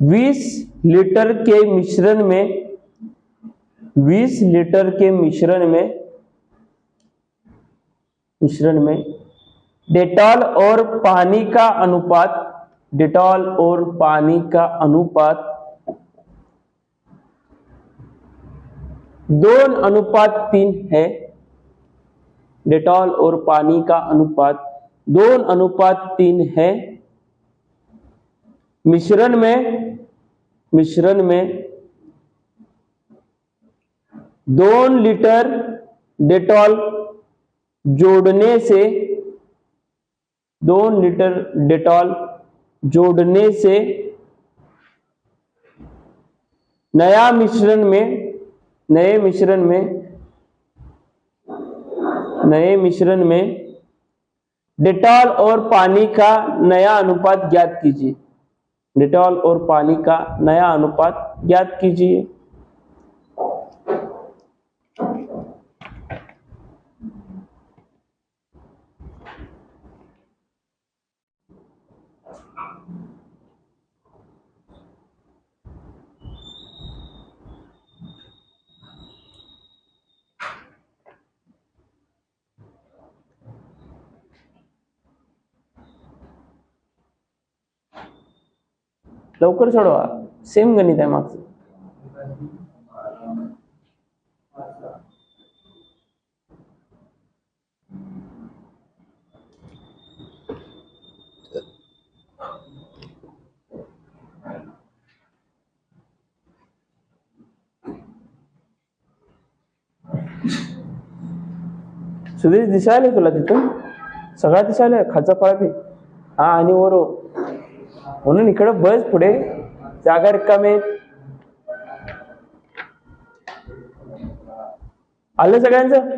Speaker 1: 20 लीटर के मिश्रण में डेटॉल और पानी का अनुपात 2:3 है। डेटॉल और पानी का अनुपात 2:3 है। मिश्रण में 2 लीटर डेटॉल जोड़ने से नए मिश्रण में डेटॉल और पानी का नया अनुपात ज्ञात कीजिए। डेटॉल और पानी का नया अनुपात ज्ञात कीजिए। लवकर सोडवा, सेम गणित आहे मागचं. सुदेश दिसायला तुला तिथून सगळा दिसायला खालचा फळा बी. हा आणि वर म्हणून इकडे बस पुढे जागा रिकामी. आलं सगळ्यांचं?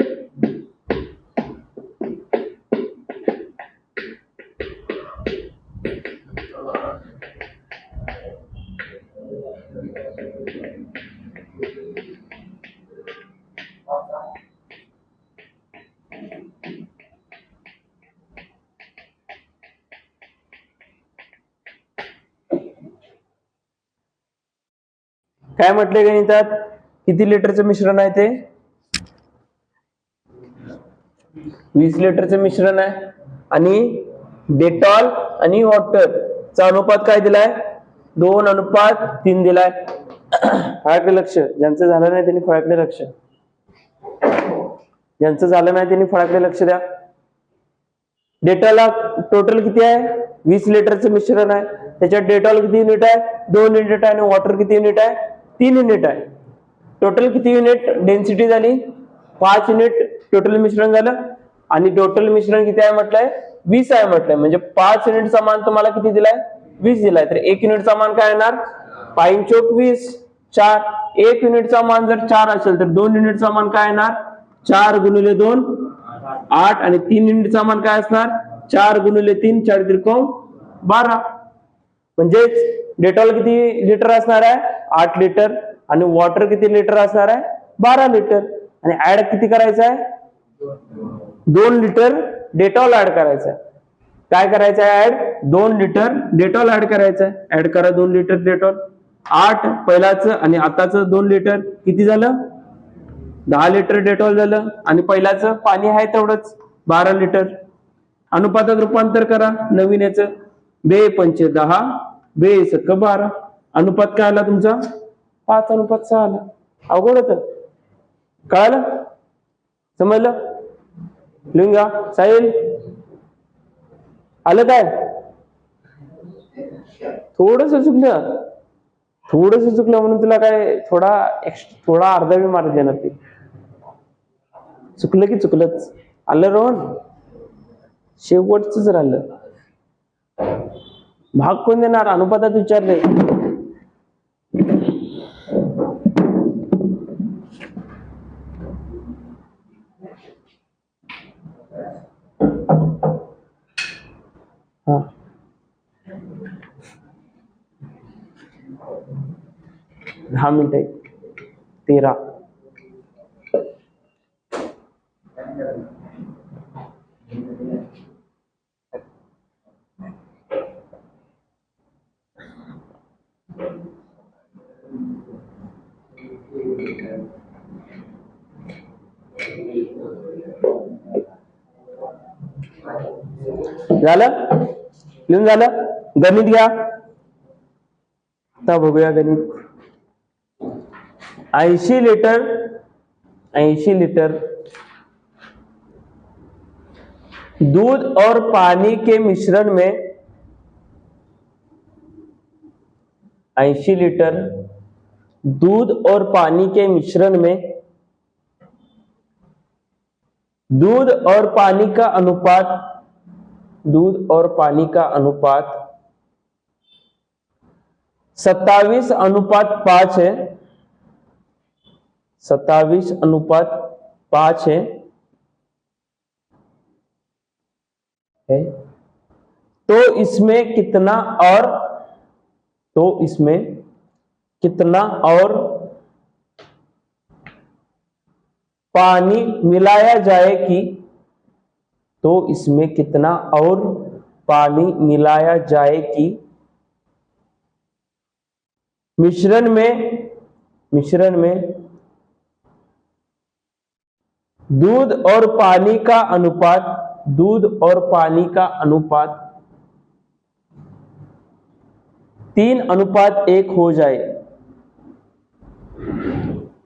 Speaker 1: काय म्हटले गणितात? किती लिटरचं मिश्रण आहे ते? 20 लिटरचं मिश्रण आहे आणि डेटॉल आणि वॉटरचा अनुपात काय दिलाय? 2:3 दिलाय. फळाकडे लक्ष. ज्यांचं झालं नाही त्यांनी फळाकडे लक्ष. ज्यांचं झालं नाही त्यांनी फळाकडे लक्ष द्या. डेटॉलला टोटल किती आहे? 20 लिटरचं मिश्रण आहे. त्याच्यात डेटॉल किती युनिट आहे? 2 युनिट आहे. आणि वॉटर किती युनिट आहे? 3 युनिट आहे. टोटल किती युनिट डेन्सिटी झाली? 5 युनिट टोटल मिश्रण झालं. आणि टोटल मिश्रण किती आहे म्हटलंय? 20 आहे म्हटलंय. म्हणजे 5 युनिटचा मान तुम्हाला किती दिलाय? 20 दिलाय. तर 1 युनिटचा मान काय येणार? 5 चोक 20 4. 1 युनिटचा मान जर 4 असेल तर 2 युनिटचा मान काय येणार? 4 गुणिले 2 8. आणि 3 युनिटचा मान काय असणार? 4 गुणिले 3 4 त्रिकोण 12. म्हणजेच डेटॉल किती लिटर असणार आहे? 8 लिटर. आणि वॉटर किती लिटर असणार आहे? 12 लिटर. आणि ऍड किती करायचं आहे? 2 लिटर डेटॉल ऍड करायचं आहे. काय करायचं आहे? ऍड 2 लिटर डेटॉल ऍड करायचं आहे. ऍड करा 2 लिटर डेटॉल. 8 पहिलाच आणि आताचं 2 लिटर किती झालं? 10 लिटर डेटॉल झालं. आणि पहिलाच पाणी आहे तेवढंच 12 लिटर. अनुपातात रूपांतर करा नवीन याचं. 2 पंचे 10 2 सक 12. अनुपात काय आला तुमचा? 5:6 आला. अवघड होतं. कळालं? समजलं? लिहून घ्या. साहिल आलं काय? थोडस चुकलं म्हणून तुला काय थोडा अर्धा बी मार्क देणार ते. चुकलं की चुकलंच. आलं रोहन? शेवटच राहिलं. भाग कोण देणार? अनुपातात विचारले. 10 मिनिटे 13. झालं? लिहून झालं? गणित घ्या. आता बघूया गणित. 80 लीटर दूध और पानी के मिश्रण में 80 लीटर दूध और पानी के मिश्रण में दूध और पानी का अनुपात 27:5 है. 27:5 है. तो इसमें कितना और पानी मिलाया जाए कि मिश्रण में दूध और पानी का अनुपात 3:1 हो जाए.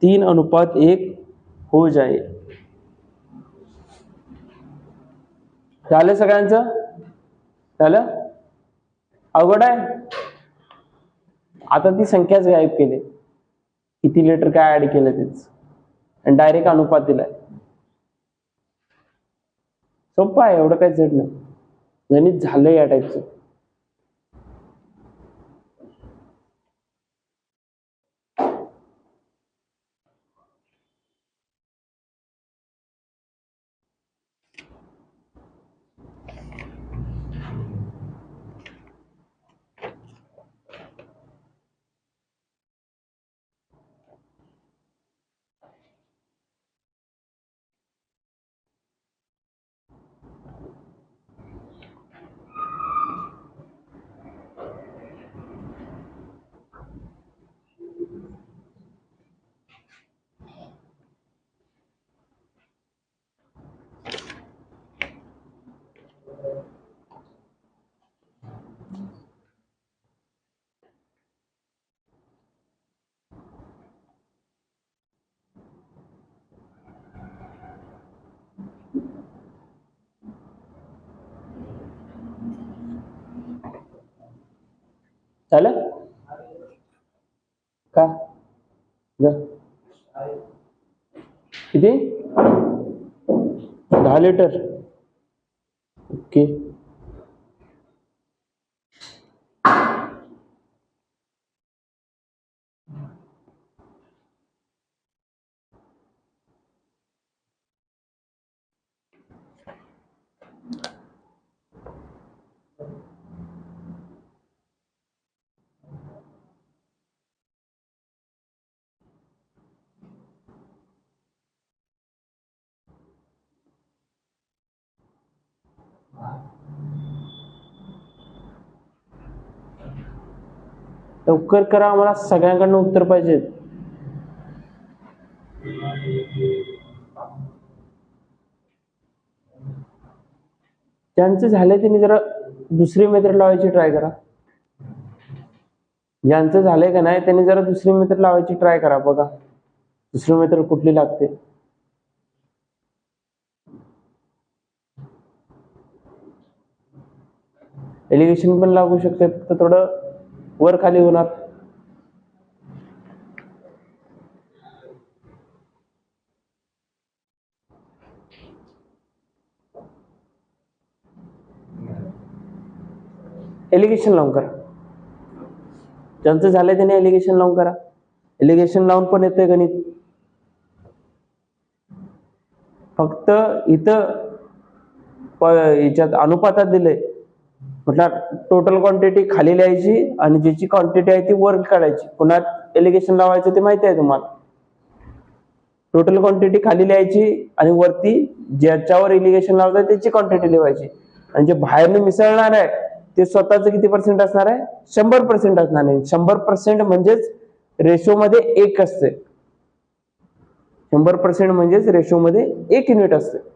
Speaker 1: 3:1 हो जाए. झालं सगळ्यांचं? झालं? अवघड आहे. आता ती संख्याच गायब केली, किती लिटर काय ऍड केलं तेच, आणि डायरेक्ट अनुपात दिलाय. सोपं आहे, एवढं काही जड नाही. गणित झालंय या टाईपचं. झालं का? किती? 10 लिटर. ओके. लवकर करा, आम्हाला सगळ्यांकडनं उत्तर पाहिजे. ज्यांचे झाले त्यांनी जरा दुसरी मेथड लावायची ट्राय करा. ज्यांचं झालंय का नाही त्यांनी जरा दुसरी मेथड लावायची ट्राय करा. बघा दुसरी मेथड कुठली लागते. एलिगेशन पण लागू शकते, फक्त थोडं वर खाली होणार. एलिगेशन लावून करा. ज्यांचं झालंय त्याने एलिगेशन लावून करा. एलिगेशन लावून पण येते गणित. फक्त इथं याच्यात अनुपातात दिले म्हटलं टोटल क्वांटिटी खाली लिहायची आणि ज्याची क्वांटिटी आहे ती वर काढायची. पुन्हा एलिगेशन लावायचं ते माहिती आहे तुम्हाला. टोटल क्वांटिटी खाली लिहायची आणि वरती ज्याच्यावर इलिगेशन लावतात त्याची क्वांटिटी लिहायची. आणि जे बाहेरने मिसळणार आहे ते स्वतःच किती पर्सेंट असणार आहे? 100% असणार आहे. 100% म्हणजेच रेशो मध्ये 1 असते. 100% म्हणजेच रेशो मध्ये 1 युनिट असते.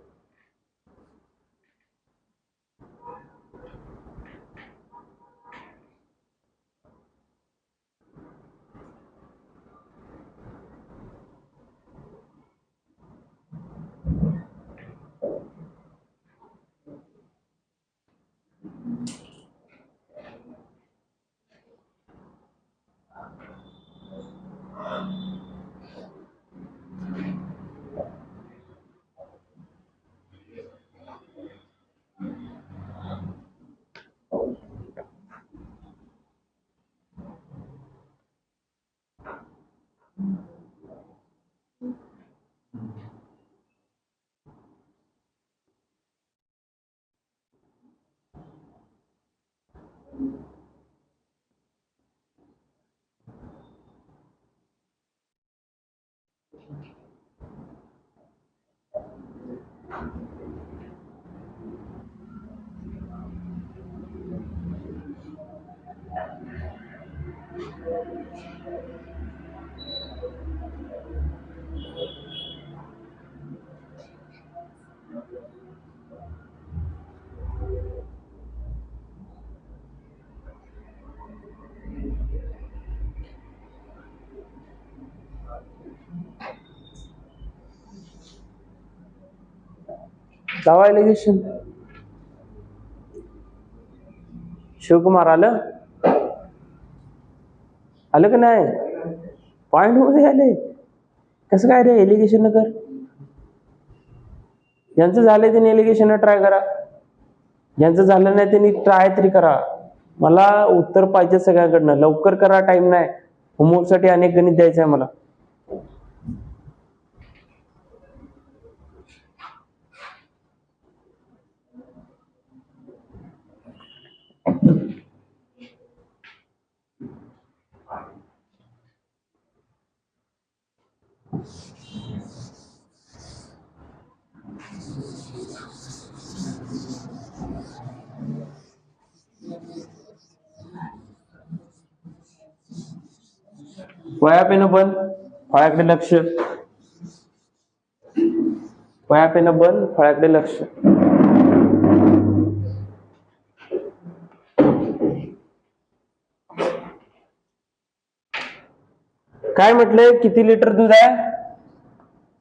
Speaker 1: लावा एलिगेशन. शिवकुमार आलं का नाही? पॉइंट मध्ये आले. कसं काय रे? एलिगेशन कर. ज्यांचं झालंय त्यांनी एलिगेशन ट्राय करा. ज्यांचं झालं नाही त्यांनी ट्राय तरी करा. मला उत्तर पाहिजे सगळ्यांकडनं. लवकर करा, टाइम नाही. होमवर्क साठी अनेक गणित द्यायचं आहे मला. वया पेन बंद, फळ्याकडे लक्ष. वया पेन बंद, फळ्याकडे लक्ष. काय म्हटलंय? किती लिटर दूध आहे?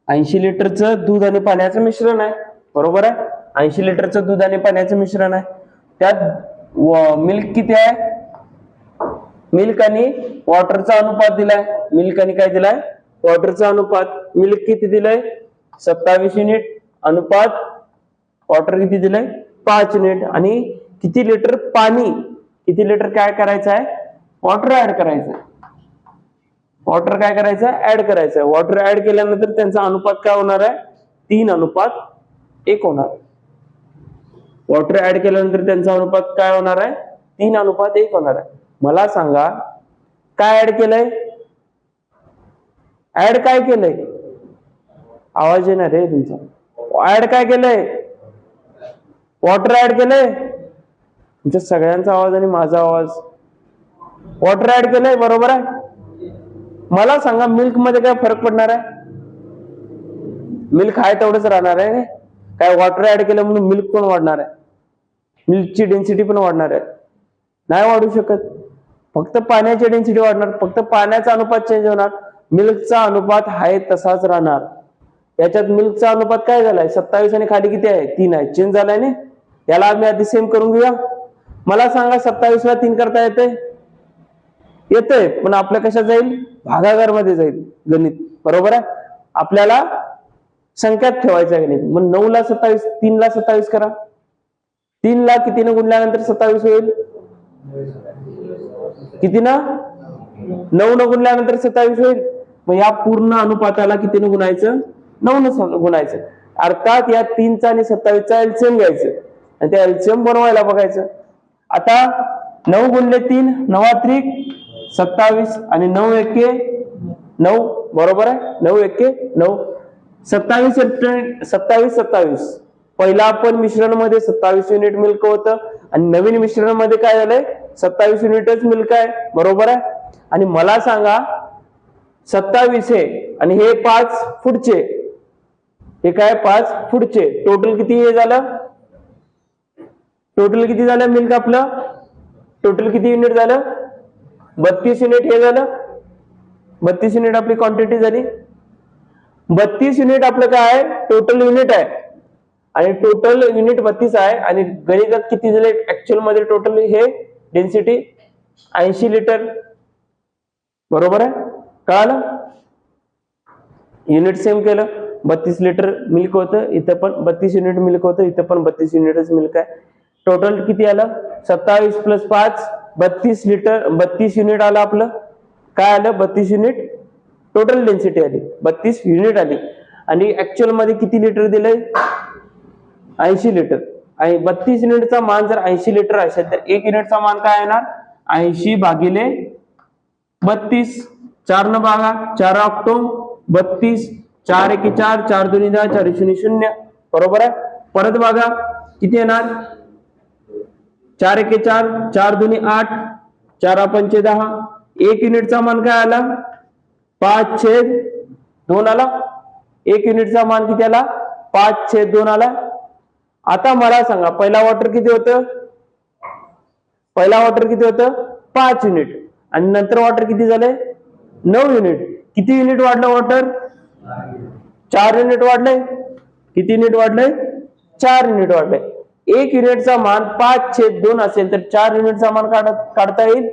Speaker 1: 80 लिटरचं दूध आणि पाण्याचं मिश्रण आहे. बरोबर आहे. 80 लिटरचं दूध आणि पाण्याचं मिश्रण आहे. त्यात मिल्क किती आहे? मिल्क आणि वॉटरचा अनुपात दिलाय. मिल्क आणि काय दिलाय? वॉटरचा अनुपात. मिल्क किती दिलंय? 27 युनिट. अनुपात वॉटर किती दिलंय? 5 युनिट. आणि किती लिटर पाणी, किती लिटर काय करायचं आहे? वॉटर ऍड करायचं आहे. वॉटर काय करायचं? ऍड करायचं आहे. वॉटर ऍड केल्यानंतर त्यांचा अनुपात काय होणार आहे? 3:1 होणार आहे. वॉटर ऍड केल्यानंतर त्यांचा अनुपात काय होणार आहे? 3:1 होणार आहे. मला सांगा काय ऍड केलंय? ऍड काय केलंय? आवाज येणार रे तुमचा. ऍड काय केलंय? वॉटर ऍड केलंय. तुमच्या सगळ्यांचा आवाज आणि माझा आवाज. वॉटर ऍड केलंय, बरोबर आहे. मला सांगा मिल्क मध्ये काय फरक पडणार आहे? मिल्क आहे तेवढंच राहणार आहे. काय वॉटर ऍड केलं म्हणून मिल्क पण वाढणार आहे? मिल्कची डेन्सिटी पण वाढणार आहे? नाही वाढू शकत. फक्त पाण्याची डेन्सिटी वाढणार. फक्त पाण्याचा अनुपात चेंज होणार. मिल्कचा अनुपात आहे तसाच राहणार. याच्यात मिल्कचा अनुपात काय झालाय? 27 आणि खाली किती आहे? 3 आहे. चेंज झालाय ना. याला आम्ही आधी सेम करून घेऊया. मला सांगा 27 ला 3 करता येते? येतंय. पण आपल्या कशात जाईल? भागाकार मध्ये जाईल गणित. बरोबर आहे. आपल्याला संख्यात ठेवायचं आहे गणित. मग 9 ला 27, 3 ला 27 करा. 3 ला कितीने गुणल्यानंतर 27 होईल? किती ना? 9 न गुणल्यानंतर 27 होईल. मग या पूर्ण अनुपाताला कितीने गुणायचं? 9 न गुणायचं. अर्थात या 3चा आणि 27चा एलसीएम घ्यायचं आणि ते एलसीएम बनवायला बघायचं. आता 9 गुणले 3, 9 त्रिक 27 आणि 9 एके 9, बरोबर आहे. 9 एके 9, 27 27. पहिला आपण मिश्रणमध्ये 27 युनिट मिल्क होतं आणि नवीन मिश्रणामध्ये काय झालंय 27 युनिटच मिल्क आहे, बरोबर आहे. आणि मला सांगा 27 हे आणि हे 5 पुढचे, हे काय 5 पुढचे, टोटल किती हे झालं, टोटल किती झालं मिल्क आपलं, टोटल किती युनिट झालं 32 युनिट हे झालं. 32 युनिट आपली क्वांटिटी झाली. 32 युनिट आपलं काय आहे टोटल युनिट आहे आणि टोटल युनिट 32 आहे. आणि गणितात किती झाले ऍक्च्युअल मध्ये टोटल हे डेन्सिटी 80 लिटर, बरोबर आहे. कळालं, युनिट सेम केलं. 32 लिटर मिल्क होतं, इथं पण 32 युनिट मिल्क होतं, इथं पण 32 युनिटच मिल्क आहे. टोटल किती आलं 27 प्लस 5 32 लिटर, 32 युनिट आलं आपलं. काय आलं 32 युनिट टोटल डेन्सिटी आली, 32 युनिट आली. आणि ऍक्च्युअल मध्ये किती लिटर दिलंय 80 लिटर. आणि 32 युनिटचा मान जर 80 लिटर असेल तर 1 युनिटचा मान काय येणार 80 भागिले 32. 4 न भागा, 4 ऑक्टो 32, 4 एके 4, 4 दोन्ही 10, 4 शून्य 0, बरोबर आहे. परत बघा किती येणार 4 एके 4, 4 दोन्ही 8, 4 पंचे 10. 1 युनिटचा मान काय आला 5/2 आला. 1 युनिटचा मान किती आला 5/2 आला. आता मला सांगा पहिला वॉटर किती होतं, पहिला वॉटर किती होतं 5 युनिट आणि नंतर वॉटर किती झाले 9 युनिट. किती युनिट वाढलं वॉटर 4 युनिट वाढले. किती युनिट वाढले 4 युनिट वाढले. 1 युनिटचा मान 5/2 असेल तर 4 युनिटचा मान काढता येईल.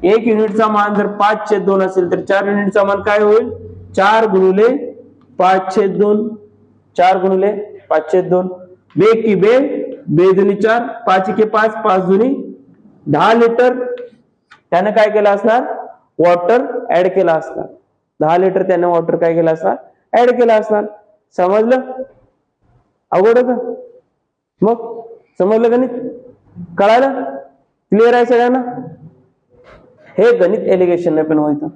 Speaker 1: 1 युनिटचा मान जर 5/2 असेल तर 4 युनिटचा मान काय होईल 4 गुणिले 5/2, 4 गुणिले 5/2. बे की बे, बे दुनी 4, 5 एके 5, 5 दुनी 10 लिटर. त्याने काय केलं असणार वॉटर ऍड केला असणार. 10 लिटर त्याने वॉटर काय केलं असणार ऍड केला असणार. समजलं, अवघड होतं मग, समजलं गणित, कळालं, क्लिअर आहे सगळ्यांना. हे गणित एलिगेशन पण व्हायचं.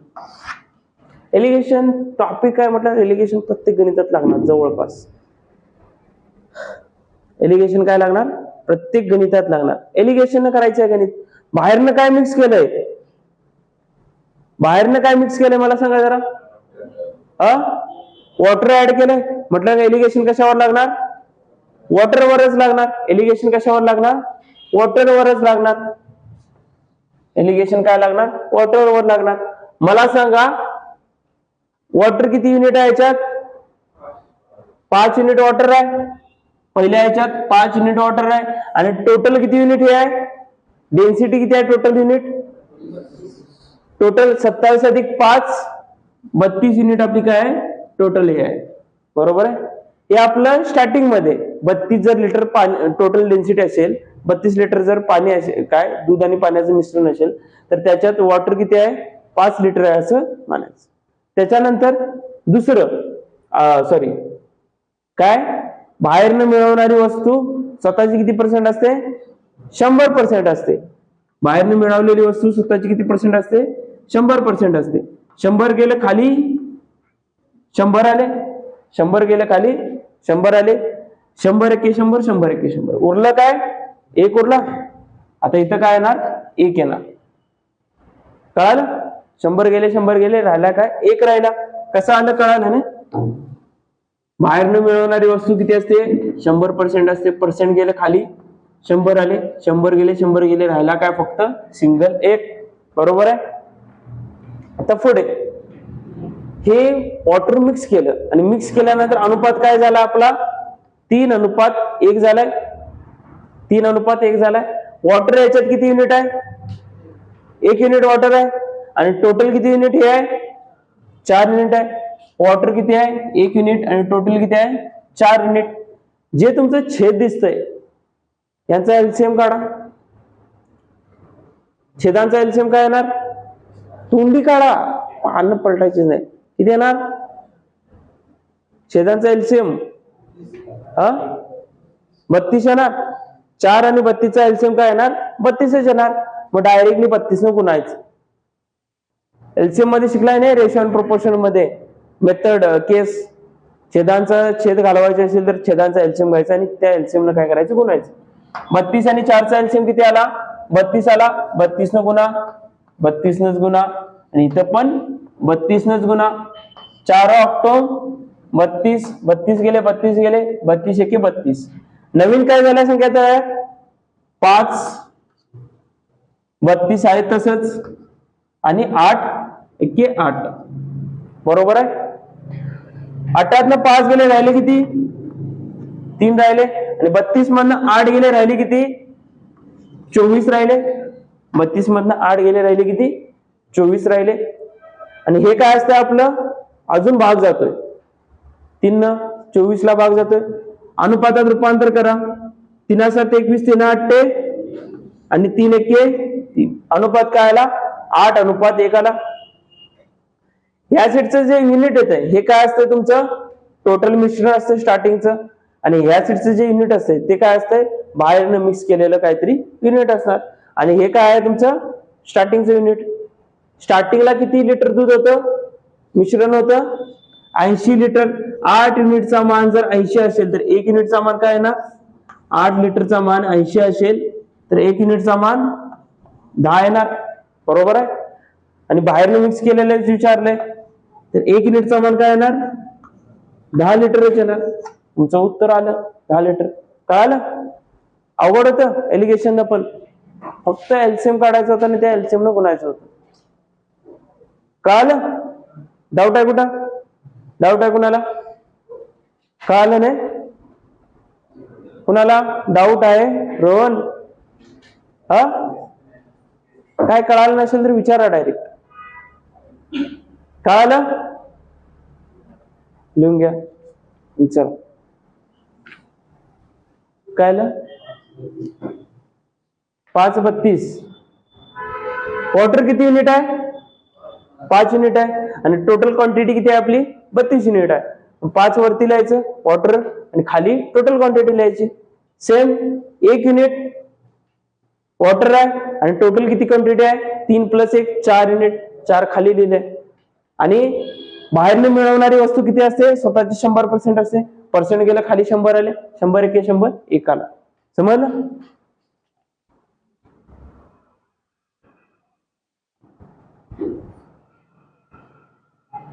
Speaker 1: एलिगेशन टॉपिक काय म्हटलं, एलिगेशन प्रत्येक गणितात लागणार जवळपास. एलिगेशन काय लागणार प्रत्येक गणितात लागणार. एलिगेशन करायचं आहे गणित. बाहेरनं काय मिक्स केलंय, बाहेरनं काय मिक्स केलंय मला सांगा जरा. वॉटर ऍड केलंय म्हटलं एलिगेशन कशावर लागणार वॉटरवरच लागणार. एलिगेशन कशावर लागणार वॉटरवरच लागणार. एलिगेशन काय लागणार वॉटरवर लागणार. मला सांगा वॉटर किती युनिट आहे याच्यात 5 युनिट वॉटर आहे. पहिल्या याच्यात 5 युनिट वॉटर आहे आणि टोटल किती युनिट हे आहे डेन्सिटी किती आहे टोटल युनिट, टोटल 27 अधिक 5 32 युनिट आपली काय आहे टोटल हे आहे, बरोबर आहे. हे आपलं स्टार्टिंग मध्ये 32 जर लिटर पाणी टोटल डेन्सिटी असेल, 32 लिटर जर पाणी असेल काय दूध आणि पाण्याचं मिश्रण असेल तर त्याच्यात वॉटर किती आहे 5 लिटर आहे असं मानायचं. त्याच्यानंतर दुसरं सॉरी काय बाहेरनं मिळवणारी वस्तू स्वतःची किती पर्सेंट असते 100% असते. बाहेरनं मिळवलेली वस्तू स्वतःची किती पर्सेंट असते 100% असते. 100 गेले खाली 100 आले, 100 गेले खाली 100 आले, 100 एके 100, 100 एके 100 उरलं काय 1 उरला. आता इथं काय येणार 1 येणार. कळालं 100 गेले 100 गेले राहिला काय 1 राहिला. कसं आलं कळालं ना. बाहेरनं मिळवणारी वस्तू किती असते 100% असते. पर्सेंट गेले खाली 100 आले, 100 गेले 100 गेले राहिला काय फक्त सिंगल 1, बरोबर आहे. आता पुढे हे वॉटर मिक्स केलं आणि मिक्स केल्यानंतर अनुपात काय झाला आपला 3:1 झालाय. 3:1 झालाय. वॉटर याच्यात किती युनिट आहे 1 युनिट वॉटर आहे आणि टोटल किती युनिट हे आहे 4 युनिट आहे. वॉटर किती आहे 1 युनिट आणि टोटल किती आहे 4 युनिट. जे तुमचं छेद दिसतंय यांचा एलसीएम काढा. छेदांचा एलसीएम काय येणार तोंडी काढा, पानं पलटायची नाही. किती येणार छेदांचा एलसीएम 32 येणार. 4 आणि 32 चा एलसीएम काय येणार 32 येणार. मग डायरेक्टली 32 न गुणायचं. एलसीएम मध्ये शिकलाय नाही, रेशो अँड प्रोपोर्शन मध्ये मेथड केस. छेदांचा छेद घालवायचा असेल तर छेदांचा एलसीएम घ्यायचा आणि त्या एलसीएम ला काय करायचं, गुणायचं. 32 आणि 4चा एलसीएम किती आला, 32 आला. 32 न गुणा, 32 नच गुणा आणि इथं पण 32 नच गुणा. 4 ऑक्टो 32, 32 गेले 32 गेले, 32 एके 32. नवीन काय झालं संख्यात आहे 5, 32 आहे तसंच आणि 8 एके 8. बरोबर आहे. 8 5 गेले, राहिले किती 3 राहिले आणि 32 मधनं 8 गेले, राहिले किती 24 राहिले. 32 मधनं 8 गेले, राहिले किती 24 राहिले. आणि हे काय असतं आपलं, अजून भाग जातोय 3 न 24 ला भाग जातोय. अनुपातात रूपांतर करा. 3 7 21, 3 8 आणि 3 1 3. अनुपात काय आला 8:1 आला. या सेटचं जे युनिट येत आहे हे काय असतं, तुमचं टोटल मिश्रण असतं स्टार्टिंगचं. आणि ह्या सेटचं जे युनिट असते ते काय असतंय, बाहेरनं मिक्स केलेलं काहीतरी युनिट असणार. आणि हे काय आहे तुमचं स्टार्टिंगचं युनिट. स्टार्टिंगला किती लिटर दूध होतं, मिश्रण होतं 80 लिटर. 8 युनिटचा मान जर 80 असेल तर 1 युनिटचा मान काय आहे ना, 8 लिटरचा मान 80 असेल तर 1 युनिटचा मान 10 येणार. बरोबर आहे. आणि बाहेरनं मिक्स केलेलं विचारलंय तर 1 युनिटचा मान काय येणार, 10 लिटरच येणार. तुमचं उत्तर आलं 10 लिटर. कळालं. अवघड होतं एलिगेशन, पण फक्त एलसीएम काढायचं होतं आणि त्या एलसीएम न गुणायचं होतं. कळालं. डाऊट आहे कुठं, डाऊट आहे कुणाला, कळालं नाही कुणाला डाऊट आहे. रोहन हा काय कळालं नसेल तर विचारा डायरेक्ट. कळालं, लिहून घ्या, विचारा. कळलं. 5 32. वॉटर किती युनिट आहे, 5 युनिट आहे. आणि टोटल क्वांटिटी किती आहे आपली 32 युनिट आहे. 5 वरती लिहायचं वॉटर आणि खाली टोटल क्वांटिटी लिहायची. सेम 1 युनिट वॉटर आहे आणि टोटल किती क्वांटिटी आहे 3 + 1 4 युनिट. 4 खाली लिहिले. आणि बाहेरने मिळवणारी वस्तू किती असते, स्वतःची 100% असते. पर्सेंट गेलं खाली 100 आले, 100 1 100 1 आला. समजलं.